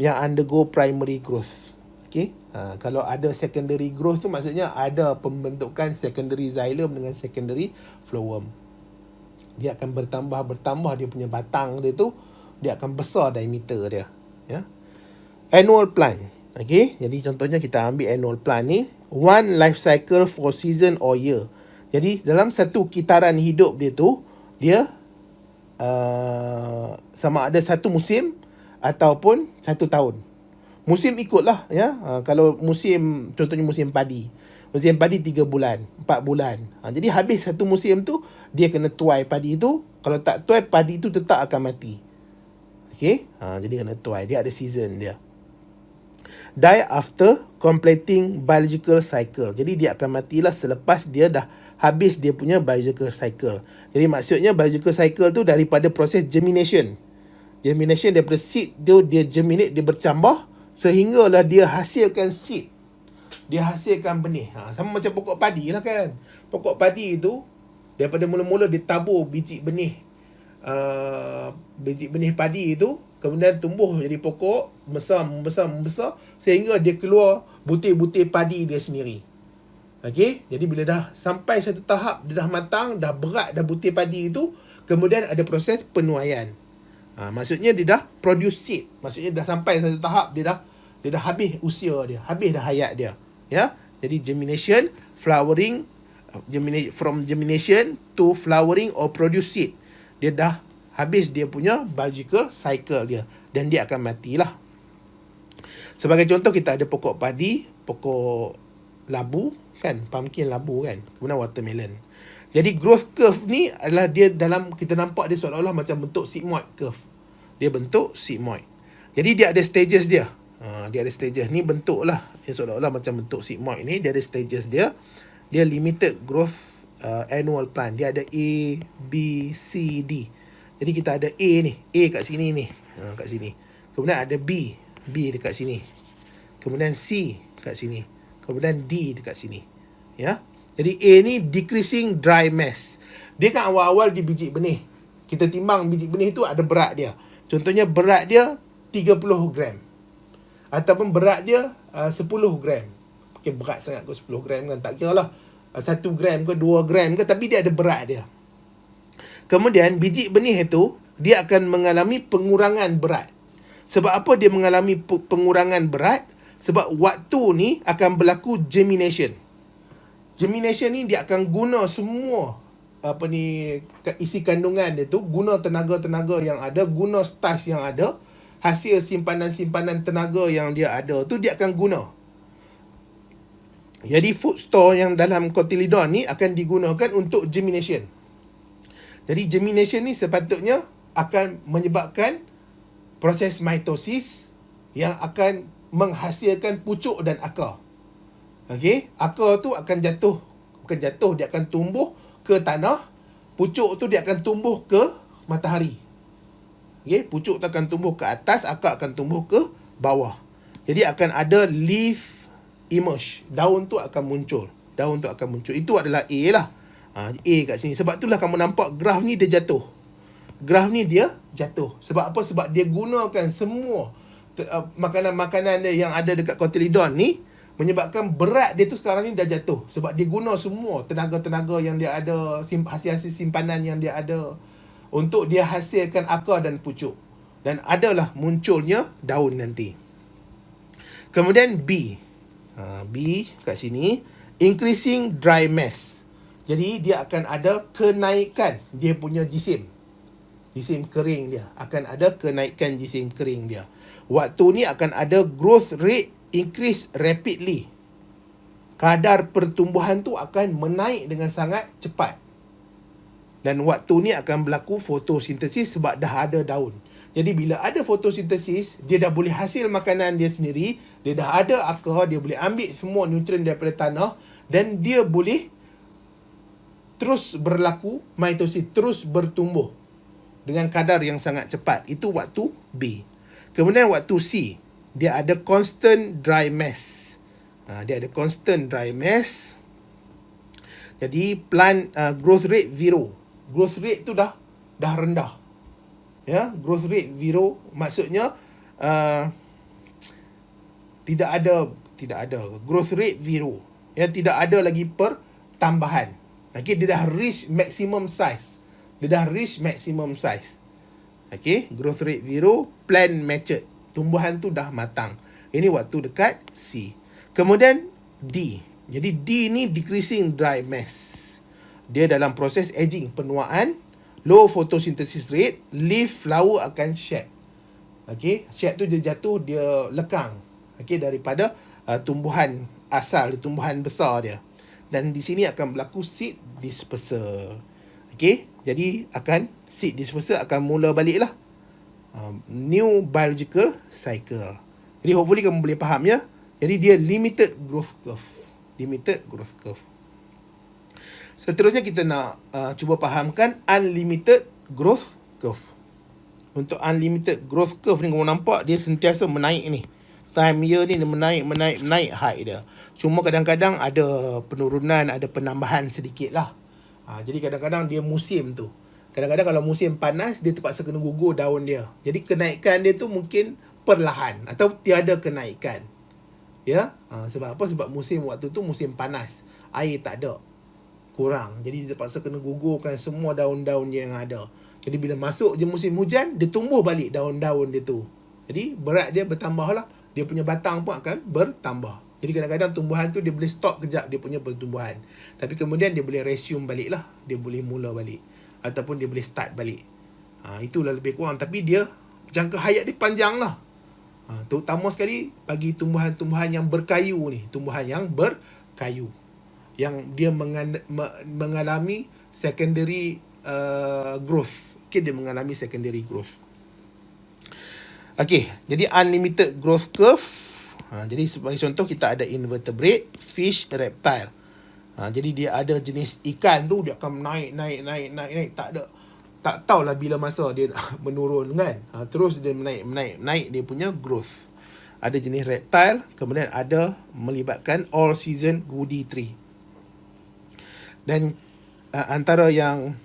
yang undergo primary growth. Okay. Kalau ada secondary growth tu maksudnya ada pembentukan secondary xylem dengan secondary phloem. Dia akan bertambah dia punya batang dia tu, dia akan besar diameter dia, ya. Annual plant. Okey, jadi contohnya kita ambil annual plant ni, one life cycle for season or year. Jadi dalam satu kitaran hidup dia tu, dia sama ada satu musim ataupun satu tahun. Musim ikutlah, ya. Kalau musim, contohnya musim padi. Musim padi 3 bulan, 4 bulan. Jadi habis satu musim tu, dia kena tuai padi tu. Kalau tak tuai, padi tu tetap akan mati. Okay. Jadi kena tuai. Dia ada season dia. Die after completing biological cycle. Jadi dia akan matilah selepas dia dah habis dia punya biological cycle. Jadi maksudnya biological cycle tu daripada proses germination. Germination daripada seed tu dia germinate, dia bercambah sehinggalah dia hasilkan seed. Dia hasilkan benih. Sama macam pokok padi lah, kan. Pokok padi tu daripada mula-mula dia tabur biji benih padi itu, kemudian tumbuh jadi pokok, membesar sehingga dia keluar butir-butir padi dia sendiri. Okey, jadi bila dah sampai satu tahap, dia dah matang, dah berat dah butir padi itu, kemudian ada proses penuaian. Maksudnya dia dah produce seed. Maksudnya dah sampai satu tahap, dia dah habis usia dia, habis dah hayat dia, ya. Jadi germination, flowering, from germination to flowering or produce seed. Dia dah habis dia punya biological cycle dia, dan dia akan matilah. Sebagai contoh, kita ada pokok padi, pokok labu, kan, pumpkin labu, kan, kemudian watermelon. Jadi growth curve ni adalah dia dalam, kita nampak dia seolah-olah macam bentuk sigmoid curve. Dia bentuk sigmoid. Jadi dia ada stages dia. Dia ada stages ni, bentuk lah dia seolah-olah macam bentuk sigmoid ni. Dia ada stages dia. Dia limited growth annual plant. Dia ada A, B, C, D. Jadi kita ada A ni, A kat sini ni, kat sini. Kemudian ada B dekat sini. Kemudian C kat sini. Kemudian D dekat sini. Ya. Jadi A ni decreasing dry mass. Dia kan awal-awal di biji benih. Kita timbang biji benih tu ada berat dia. Contohnya berat dia 30 gram. Ataupun berat dia 10 gram. Okay, berat sangat kot 10 gram kan. Tak kira lah 1 gram ke 2 gram ke, tapi dia ada berat dia. Kemudian biji benih itu dia akan mengalami pengurangan berat. Sebab apa dia mengalami pengurangan berat? Sebab waktu ni akan berlaku germination. Germination ni dia akan guna semua isi kandungan dia tu, guna tenaga-tenaga yang ada, guna starch yang ada, hasil simpanan-simpanan tenaga yang dia ada tu dia akan guna. Jadi food store yang dalam cotyledon ni akan digunakan untuk germination. Jadi germination ni sepatutnya akan menyebabkan proses mitosis yang akan menghasilkan pucuk dan akar. Okey, akar tu akan jatuh, bukan jatuh, dia akan tumbuh ke tanah. Pucuk tu dia akan tumbuh ke matahari. Okey, pucuk tu akan tumbuh ke atas, akar akan tumbuh ke bawah. Jadi akan ada leaf emerge. Daun tu akan muncul. Daun tu akan muncul. Itu adalah A lah. A kat sini. Sebab itulah kamu nampak graf ni dia jatuh. Graf ni dia jatuh. Sebab apa? Sebab dia gunakan semua makanan-makanan dia yang ada dekat cotyledon ni, menyebabkan berat dia tu sekarang ni dah jatuh. Sebab dia guna semua tenaga-tenaga yang dia ada, hasil-hasil simpanan yang dia ada, untuk dia hasilkan akar dan pucuk. Dan adalah munculnya daun nanti. Kemudian B. B kat sini, increasing dry mass. Jadi dia akan ada kenaikan dia punya jisim. Jisim kering dia. Akan ada kenaikan jisim kering dia. Waktu ni akan ada growth rate increase rapidly. Kadar pertumbuhan tu akan menaik dengan sangat cepat. Dan waktu ni akan berlaku fotosintesis sebab dah ada daun. Jadi bila ada fotosintesis, dia dah boleh hasil makanan dia sendiri, dia dah ada akar, dia boleh ambil semua nutrien daripada tanah, dan dia boleh terus berlaku mitosis, terus bertumbuh dengan kadar yang sangat cepat. Itu waktu B. Kemudian waktu C, dia ada constant dry mass. Dia ada constant dry mass. Jadi plant growth rate 0. Growth rate tu dah rendah. Ya, growth rate 0 maksudnya tidak ada growth rate 0. Ya, tidak ada lagi pertambahan. Okey, dia dah reach maximum size. Okey, growth rate 0, plant matured. Tumbuhan tu dah matang. Ini waktu dekat C. Kemudian D. Jadi D ni decreasing dry mass. Dia dalam proses aging, penuaan, low photosynthesis rate, leaf flower akan shed. Okey, shed tu dia jatuh, dia lekang. Okey, daripada tumbuhan asal, tumbuhan besar dia. Dan di sini akan berlaku seed dispersal. Okey, jadi seed dispersal akan mula balik lah. New biological cycle. Jadi hopefully kamu boleh faham ya. Jadi dia limited growth curve. Seterusnya kita nak cuba fahamkan unlimited growth curve. Untuk unlimited growth curve ni kamu nampak dia sentiasa menaik ni. Time year ni dia menaik height dia. Cuma kadang-kadang ada penurunan, ada penambahan sedikit lah. Jadi kadang-kadang dia musim tu. Kadang-kadang kalau musim panas, dia terpaksa kena gugur daun dia. Jadi kenaikan dia tu mungkin perlahan atau tiada kenaikan. Ya, sebab apa? Sebab musim waktu tu musim panas. Air tak ada. Kurang. Jadi dia terpaksa kena gugurkan semua daun-daun yang ada. Jadi bila masuk je musim hujan, dia tumbuh balik daun-daun dia tu. Jadi berat dia bertambah lah. Dia punya batang pun akan bertambah. Jadi kadang-kadang tumbuhan tu dia boleh stop kejap dia punya pertumbuhan. Tapi kemudian dia boleh resume balik lah. Dia boleh mula balik. Ataupun dia boleh start balik. Itulah lebih kurang. Tapi dia, jangka hayat dia panjang lah. Terutama sekali bagi tumbuhan-tumbuhan yang berkayu ni. Tumbuhan yang berkayu. Yang dia mengalami secondary growth. Okay, dia mengalami secondary growth. Okay, jadi unlimited growth curve. Jadi sebagai contoh kita ada invertebrate, fish, reptile. Jadi dia ada jenis ikan tu dia akan naik. Tak tahulah bila masa dia menurun kan. Terus dia naik dia punya growth. Ada jenis reptile, kemudian ada melibatkan all season woody tree. Dan antara yang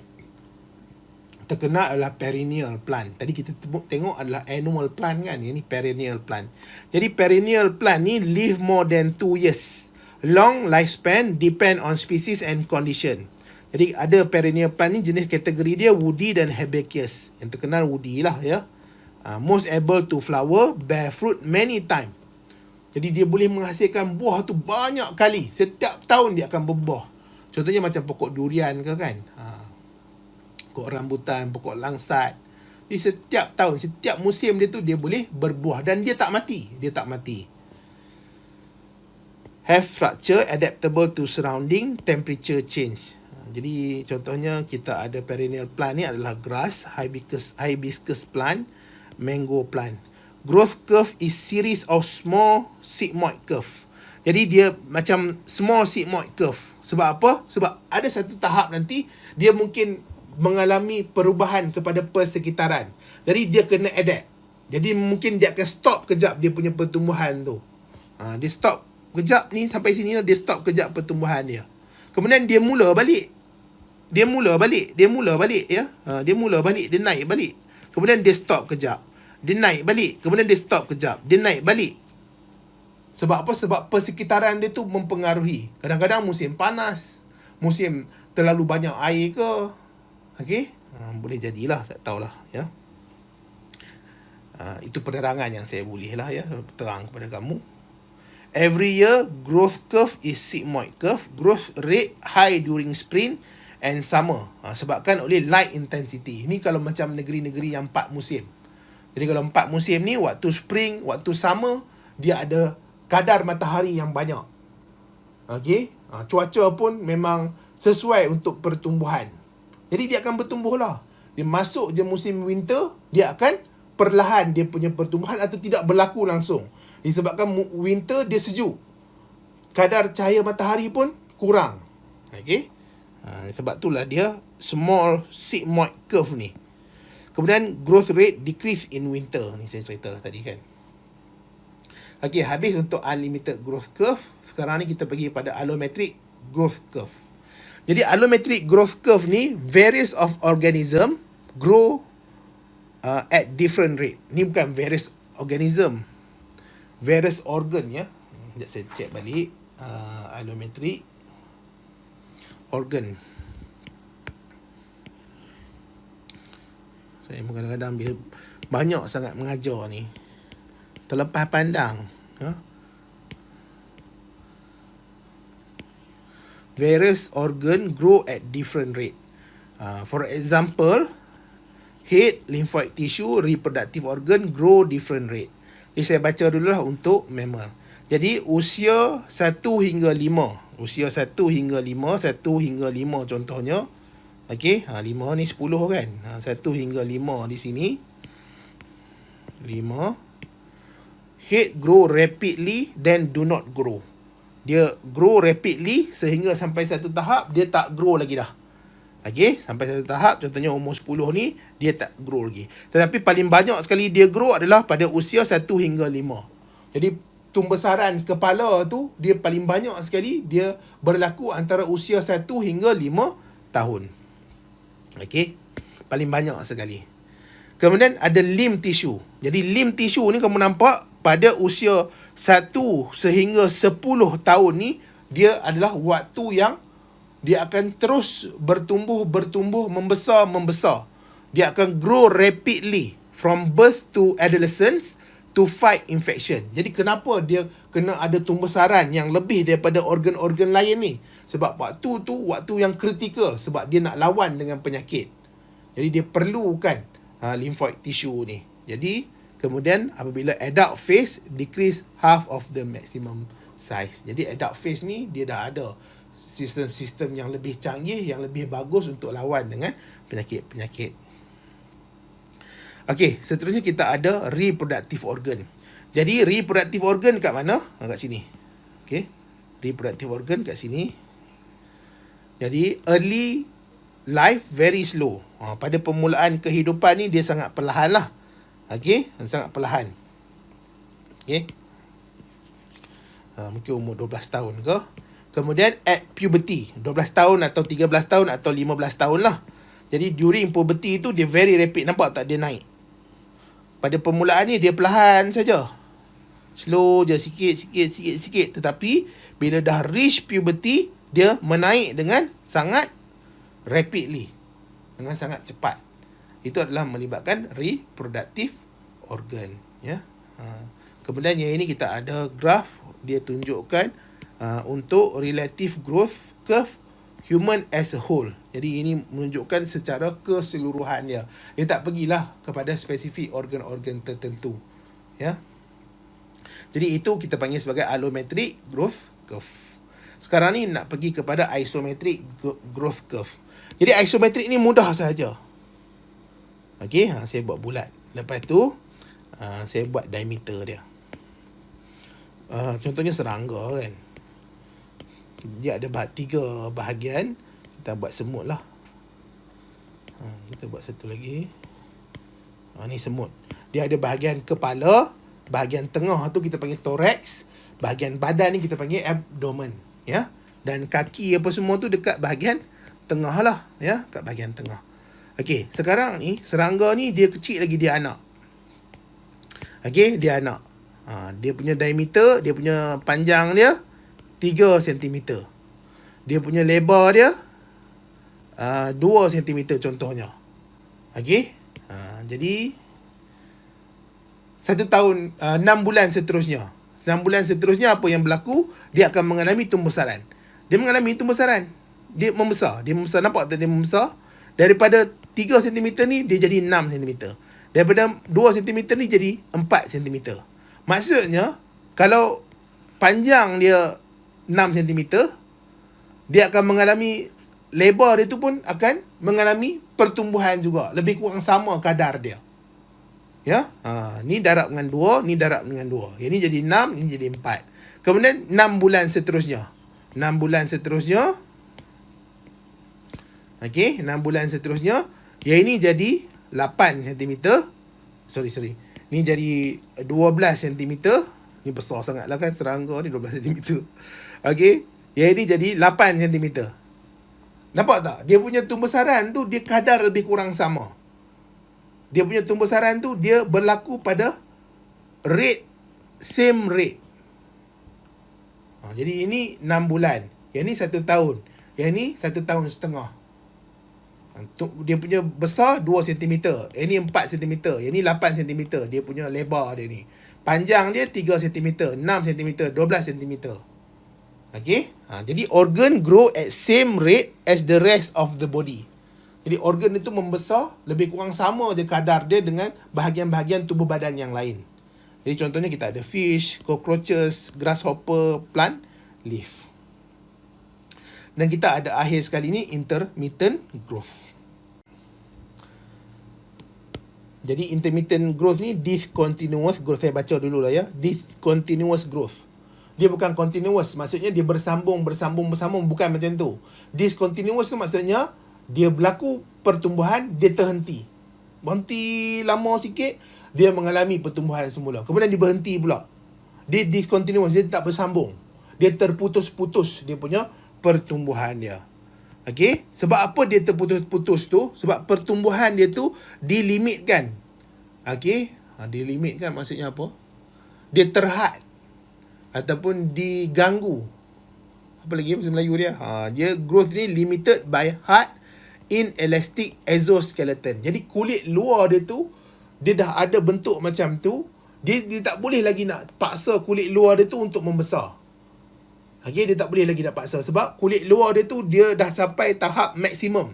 terkenal adalah perennial plant. Tadi kita tengok adalah annual plant kan. Ini perennial plant. Jadi perennial plant ni live more than 2 years. Long lifespan depend on species and condition. Jadi ada perennial plant ni jenis kategori dia woody dan herbaceous. Yang terkenal woody lah ya. Most able to flower, bear fruit many time. Jadi dia boleh menghasilkan buah tu banyak kali. Setiap tahun dia akan berbuah. Contohnya macam pokok durian ke kan. Pokok rambutan, pokok langsat. Jadi setiap tahun, setiap musim dia tu dia boleh berbuah. Dan dia tak mati. Dia tak mati. Have structure adaptable to surrounding temperature change. Jadi contohnya kita ada perennial plant ni adalah grass, hibiscus plant, mango plant. Growth curve is series of small sigmoid curve. Jadi dia macam small sigmoid curve. Sebab apa? Sebab ada satu tahap nanti dia mungkin mengalami perubahan kepada persekitaran. Jadi dia kena adapt. Jadi mungkin dia akan stop kejap dia punya pertumbuhan tu. Dia stop kejap ni sampai sini lah, dia stop kejap pertumbuhan dia. Kemudian dia mula balik. Dia mula balik ya. Dia mula balik, dia naik balik. Kemudian dia stop kejap. Dia naik balik. Kemudian dia stop kejap. Dia naik balik. Sebab apa? Sebab persekitaran dia tu mempengaruhi. Kadang-kadang musim panas, musim terlalu banyak air ke. Okey? Boleh jadilah, tak tahulah ya. Itu penerangan yang saya boleh lah ya terang kepada kamu. Every year growth curve is sigmoid curve. Growth rate high during spring and summer. Sebabkan oleh light intensity. Ini kalau macam negeri-negeri yang 4 musim. Jadi kalau 4 musim ni, waktu spring, waktu summer, dia ada kadar matahari yang banyak. Okey? Cuaca pun memang sesuai untuk pertumbuhan. Jadi dia akan bertumbuh lah. Dia masuk je musim winter, dia akan perlahan dia punya pertumbuhan atau tidak berlaku langsung. Disebabkan winter dia sejuk. Kadar cahaya matahari pun kurang. Okey? Sebab itulah dia small sigmoid curve ni. Kemudian growth rate decrease in winter. Ni saya cerita lah tadi kan. Okey, habis untuk unlimited growth curve. Sekarang ni kita pergi pada allometric growth curve. Jadi allometric growth curve ni various of organism grow at different rate. Ni bukan various organism, various organ ya. Sekejap saya check balik. Allometric organ. Saya kadang-kadang bila banyak sangat mengajar ni terlepas pandang. Various organ grow at different rate. For example, head, lymphoid tissue, reproductive organ grow different rate. Jadi saya baca dulu lah untuk mammal. Jadi usia 1 hingga 5. Usia 1 hingga 5, 1 hingga 5 contohnya. Okey, 5 ni 10 kan. 1 hingga 5 di sini. 5. Head grow rapidly, then do not grow. Dia grow rapidly sehingga sampai satu tahap dia tak grow lagi dah. Okey, sampai satu tahap contohnya umur 10 ni dia tak grow lagi. Tetapi paling banyak sekali dia grow adalah pada usia 1 hingga 5. Jadi tumbesaran kepala tu dia paling banyak sekali dia berlaku antara usia 1 hingga 5 tahun. Okey, paling banyak sekali. Kemudian ada limb tissue. Jadi limb tissue ni kamu nampak pada usia 1 sehingga 10 tahun ni dia adalah waktu yang dia akan terus bertumbuh, membesar. Dia akan grow rapidly from birth to adolescence to fight infection. Jadi kenapa dia kena ada tumbesaran yang lebih daripada organ-organ lain ni? Sebab waktu tu waktu yang kritikal sebab dia nak lawan dengan penyakit. Jadi dia perlukan lymphoid tissue ni. Jadi kemudian apabila adult phase decrease half of the maximum size. Jadi adult phase ni dia dah ada sistem-sistem yang lebih canggih, yang lebih bagus untuk lawan dengan penyakit-penyakit. Okey, seterusnya kita ada reproductive organ. Jadi reproductive organ kat mana? Kat sini. Okey. Reproductive organ kat sini. Jadi early life very slow. Pada permulaan kehidupan ni dia sangat perlahan lah. Okey, sangat perlahan. Okey. Mungkin umur 12 tahun ke. Kemudian at puberty, 12 tahun atau 13 tahun atau 15 tahun lah. Jadi during puberty tu dia very rapid. Nampak tak dia naik? Pada permulaan ni dia perlahan saja. Slow je, sikit. Tetapi bila dah reach puberty, dia menaik dengan sangat rapidly. Dengan sangat cepat. Itu adalah melibatkan reproductive organ. Ya. Kemudian yang ini kita ada graf. Dia tunjukkan untuk relative growth curve human as a whole. Jadi ini menunjukkan secara keseluruhan dia. Dia tak pergilah kepada spesifik organ-organ tertentu. Ya. Jadi itu kita panggil sebagai allometric growth curve. Sekarang ni nak pergi kepada isometric growth curve. Jadi isometric ni mudah sahaja. Okey, saya buat bulat. Lepas tu saya buat diameter dia. Contohnya serangga kan. Dia ada 3 bahagian. Kita buat semut lah. Kita buat satu lagi. Ni semut. Dia ada bahagian kepala. Bahagian tengah tu kita panggil thorax. Bahagian badan ni kita panggil abdomen. Ya. Dan kaki apa semua tu dekat bahagian tengah lah. Ya. Kat bahagian tengah. Okey. Sekarang ni serangga ni dia kecil lagi, dia anak. Okey. Dia anak. Dia punya diameter, dia punya panjang dia 3 cm. Dia punya lebar dia 2 cm contohnya. Okey. Jadi 1 tahun 6 bulan seterusnya. 6 bulan seterusnya apa yang berlaku? Dia akan mengalami tumbuh-saran. Dia mengalami tumbuh-saran. Dia membesar. Nampak tak dia membesar? Daripada 3 cm ni dia jadi 6 cm. Daripada 2 cm ni jadi 4 cm. Maksudnya kalau panjang dia 6 cm, dia akan mengalami lebar dia tu pun akan mengalami pertumbuhan juga. Lebih kurang sama kadar dia. Ya, ni darab dengan 2, ni darab dengan 2. Yang ni jadi 6, ini jadi 4. Kemudian 6 bulan seterusnya. 6 bulan seterusnya. Okey, 6 bulan seterusnya. Yang ini jadi 8 cm. Sorry. Ni jadi 12 cm. Ni besar sangat lah kan, serangga ni 12 cm. Okey, yang ini jadi 8 cm. Nampak tak? Dia punya tumbuh-saran tu dia kadar lebih kurang sama. Dia punya tumbuh-saran tu dia berlaku pada same rate. Jadi ini 6 bulan. Yang ni 1 tahun. Yang ni 1 tahun setengah. Dia punya besar 2 cm. Yang ni 4 cm. Yang ni 8 cm. Dia punya lebar dia ni. Panjang dia 3 cm, 6 cm, 12 cm. Okey. Jadi organ grow at same rate as the rest of the body. Jadi organ itu membesar lebih kurang sama je kadar dia dengan bahagian-bahagian tubuh badan yang lain. Jadi contohnya kita ada fish, cockroaches, grasshopper, plant, leaf. Dan kita ada akhir sekali ni intermittent growth. Jadi intermittent growth ni discontinuous growth. Saya baca dulu lah ya. Discontinuous growth. Dia bukan continuous. Maksudnya dia bersambung. Bukan macam tu. Discontinuous tu maksudnya dia berlaku pertumbuhan, dia terhenti. Berhenti lama sikit, dia mengalami pertumbuhan semula. Kemudian dia berhenti pula. Dia discontinuous, dia tak bersambung. Dia terputus-putus dia punya pertumbuhan dia. Okey, sebab apa dia terputus-putus tu? Sebab pertumbuhan dia tu dilimitkan. Okey, dilimitkan maksudnya apa? Dia terhad ataupun diganggu. Apa lagi bahasa Melayu dia? Dia growth ni limited by hard inelastic exoskeleton. Jadi kulit luar dia tu dia dah ada bentuk macam tu, dia tak boleh lagi nak paksa kulit luar dia tu untuk membesar. Okey, dia tak boleh lagi nak paksa sebab kulit luar dia tu dia dah sampai tahap maksimum.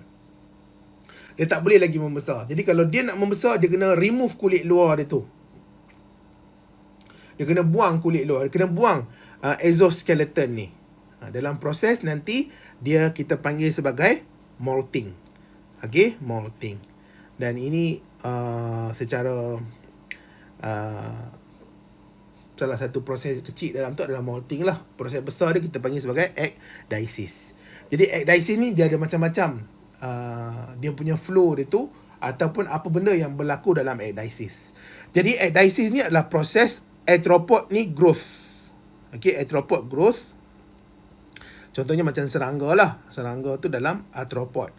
Dia tak boleh lagi membesar. Jadi kalau dia nak membesar, dia kena remove kulit luar dia tu. Dia kena buang kulit luar, dia kena buang exoskeleton ni. Dalam proses nanti dia kita panggil sebagai molting. Okey, molting. Dan ini secara salah satu proses kecil dalam tu adalah molting lah. Proses besar dia kita panggil sebagai ekdisis. Jadi ekdisis ni dia ada macam-macam dia punya flow dia tu ataupun apa benda yang berlaku dalam ekdisis. Jadi ekdisis ni adalah proses arthropod ni growth. Okey, arthropod growth. Contohnya macam serangga lah. Serangga tu dalam arthropod.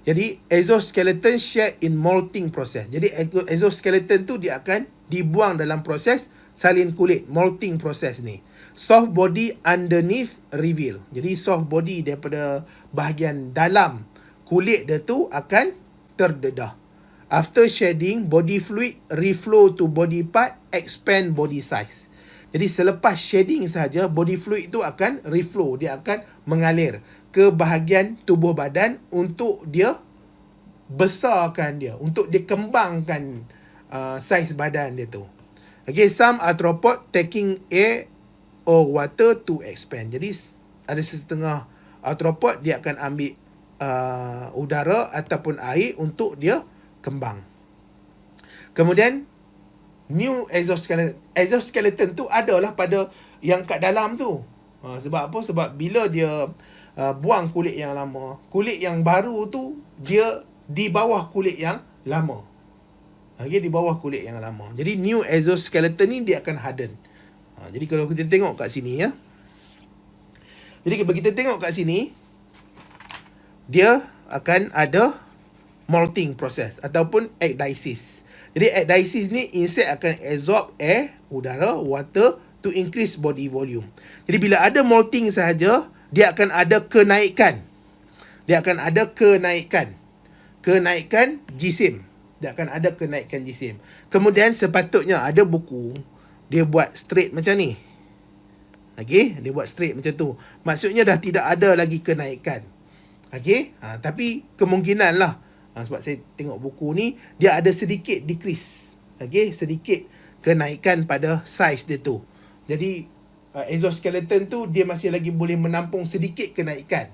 Jadi exoskeleton share in molting process. Jadi exoskeleton tu dia akan dibuang dalam proses salin kulit, molting process ni. Soft body underneath reveal. Jadi soft body daripada bahagian dalam kulit dia tu akan terdedah. After shedding, body fluid reflow to body part, expand body size. Jadi selepas shedding saja, body fluid tu akan reflow, dia akan mengalir ke bahagian tubuh badan untuk dia besarkan dia, untuk dia kembangkan saiz badan dia tu. Okay, some arthropod taking air or water to expand. Jadi ada setengah arthropod dia akan ambil udara ataupun air untuk dia kembang. Kemudian new exoskeleton tu adalah pada yang kat dalam tu. Sebab apa? Sebab bila dia buang kulit yang lama, kulit yang baru tu dia di bawah kulit yang lama. Okay, di bawah kulit yang lama. Jadi new exoskeleton ni dia akan harden. Jadi kalau kita tengok kat sini ya. Jadi kalau kita tengok kat sini, dia akan ada molting process ataupun ecdysis. Jadi ecdysis ni insect akan absorb air, udara, water to increase body volume. Jadi bila ada molting sahaja, dia akan ada kenaikan. Dia akan ada kenaikan. Kenaikan jisim. Dia akan ada kenaikan jisim. Kemudian sepatutnya ada buku dia buat straight macam ni. Okey, dia buat straight macam tu. Maksudnya dah tidak ada lagi kenaikan. Okey, tapi kemungkinan lah. Sebab saya tengok buku ni, dia ada sedikit decrease. Okey, sedikit kenaikan pada saiz dia tu. Jadi exoskeleton tu dia masih lagi boleh menampung sedikit kenaikan.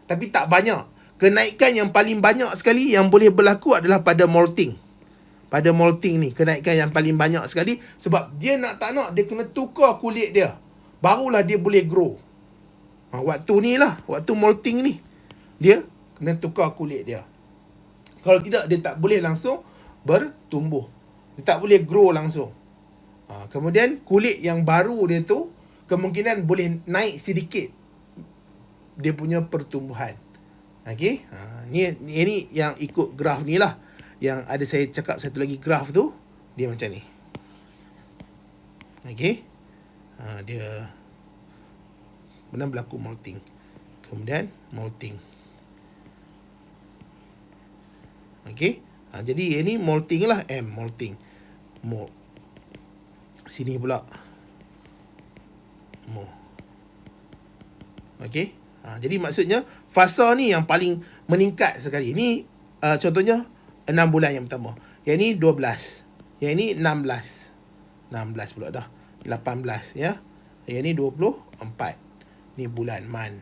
Tapi tak banyak. Kenaikan yang paling banyak sekali yang boleh berlaku adalah pada molting. Pada molting ni, kenaikan yang paling banyak sekali. Sebab dia nak tak nak, dia kena tukar kulit dia. Barulah dia boleh grow. Waktu ni lah, waktu molting ni, dia kena tukar kulit dia. Kalau tidak, dia tak boleh langsung bertumbuh. Dia tak boleh grow langsung. Kemudian kulit yang baru dia tu kemungkinan boleh naik sedikit dia punya pertumbuhan. Okey, ni yang ikut graf ni lah. Yang ada saya cakap satu lagi graf tu, dia macam ni. Okey, dia benar berlaku molting. Kemudian molting. Okey, jadi ini molting lah, molting. Mold. Sini pula. Mold. Okey. Jadi maksudnya fasa ni yang paling meningkat sekali. Ini contohnya 6 bulan yang pertama. Yang ni 12. Yang ni 16. 16 pula dah. 18 ya. Yang ni 24. Ni bulan man.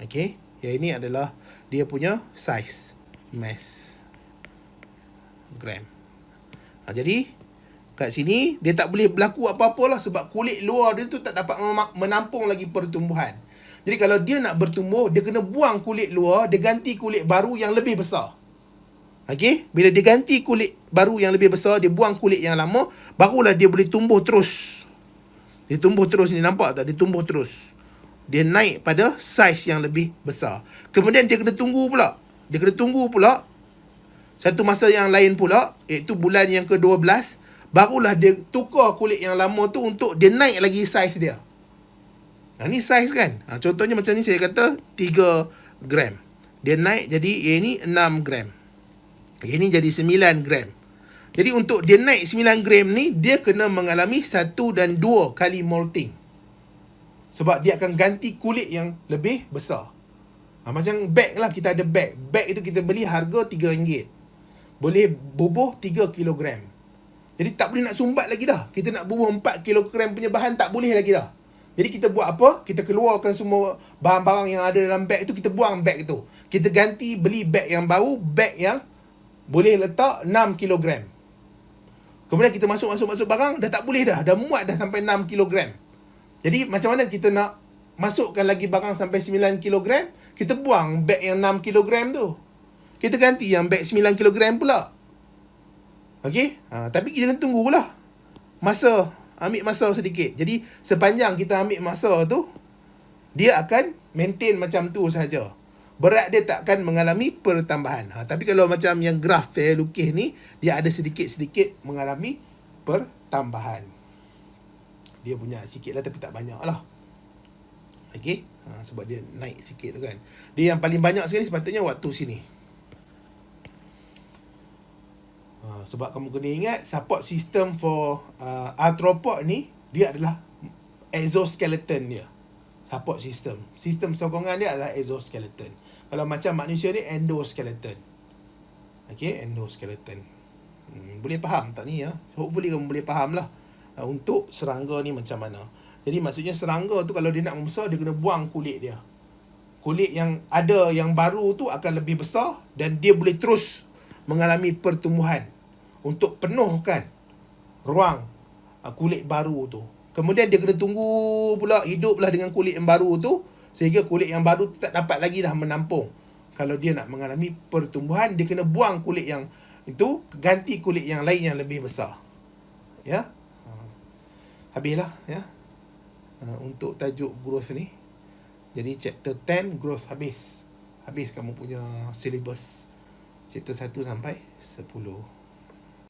Okey. Yang ini adalah dia punya size mass gram. Jadi kat sini dia tak boleh berlaku apa-apalah sebab kulit luar dia tu tak dapat menampung lagi pertumbuhan. Jadi kalau dia nak bertumbuh, dia kena buang kulit luar, dia ganti kulit baru yang lebih besar. Okey, bila dia ganti kulit baru yang lebih besar, dia buang kulit yang lama, barulah dia boleh tumbuh terus. Dia tumbuh terus ni, nampak tak? Dia tumbuh terus. Dia naik pada saiz yang lebih besar. Kemudian dia kena tunggu pula. Dia kena tunggu pula satu masa yang lain pula, iaitu bulan yang ke-12, barulah dia tukar kulit yang lama tu untuk dia naik lagi saiz dia. Ni saiz kan. Contohnya macam ni saya kata 3 gram. Dia naik jadi ini 6 gram. Ini jadi 9 gram. Jadi untuk dia naik 9 gram ni, dia kena mengalami 1 dan 2 kali molting. Sebab dia akan ganti kulit yang lebih besar. Macam bag lah, kita ada bag. Bag itu kita beli harga RM3. Boleh bubuh 3 kilogram. Jadi tak boleh nak sumbat lagi dah. Kita nak bubuh 4 kilogram punya bahan tak boleh lagi dah. Jadi kita buat apa? Kita keluarkan semua bahan-bahan yang ada dalam bag itu, kita buang bag itu. Kita ganti beli bag yang baru, bag yang boleh letak 6 kilogram. Kemudian kita masuk barang, dah tak boleh dah. Dah muat dah sampai 6 kilogram. Jadi macam mana kita nak masukkan lagi barang sampai 9 kilogram? Kita buang bag yang 6 kilogram tu. Kita ganti yang bag 9 kilogram pula. Okey? Tapi kita kena tunggu pula. Ambil masa sedikit. Jadi sepanjang kita ambil masa tu, dia akan maintain macam tu saja. berat dia takkan mengalami pertambahan. Tapi kalau macam yang graf saya lukis ni, dia ada sedikit-sedikit mengalami pertambahan. Dia punya sikit lah tapi tak banyak lah. Okay, sebab dia naik sikit tu kan. Dia yang paling banyak sekali sepatutnya waktu sini. Sebab kamu kena ingat, support system for arthropod ni, dia adalah exoskeleton dia. Support system. Sistem sokongan dia adalah exoskeleton. Kalau macam manusia ni, endoskeleton. Okay, endoskeleton. Boleh faham tak ni ya? Hopefully kamu boleh faham lah untuk serangga ni macam mana. Jadi maksudnya serangga tu kalau dia nak membesar, dia kena buang kulit dia. Kulit yang ada yang baru tu akan lebih besar dan dia boleh terus mengalami pertumbuhan untuk penuhkan ruang kulit baru tu. Kemudian dia kena tunggu pula hiduplah dengan kulit yang baru tu, sehingga kulit yang baru tu tak dapat lagi dah menampung. Kalau dia nak mengalami pertumbuhan, dia kena buang kulit yang itu, ganti kulit yang lain yang lebih besar. Ya. Habislah ya. Untuk tajuk growth ni. Jadi chapter 10 growth habis. Habis kamu punya syllabus chapter 1 sampai 10.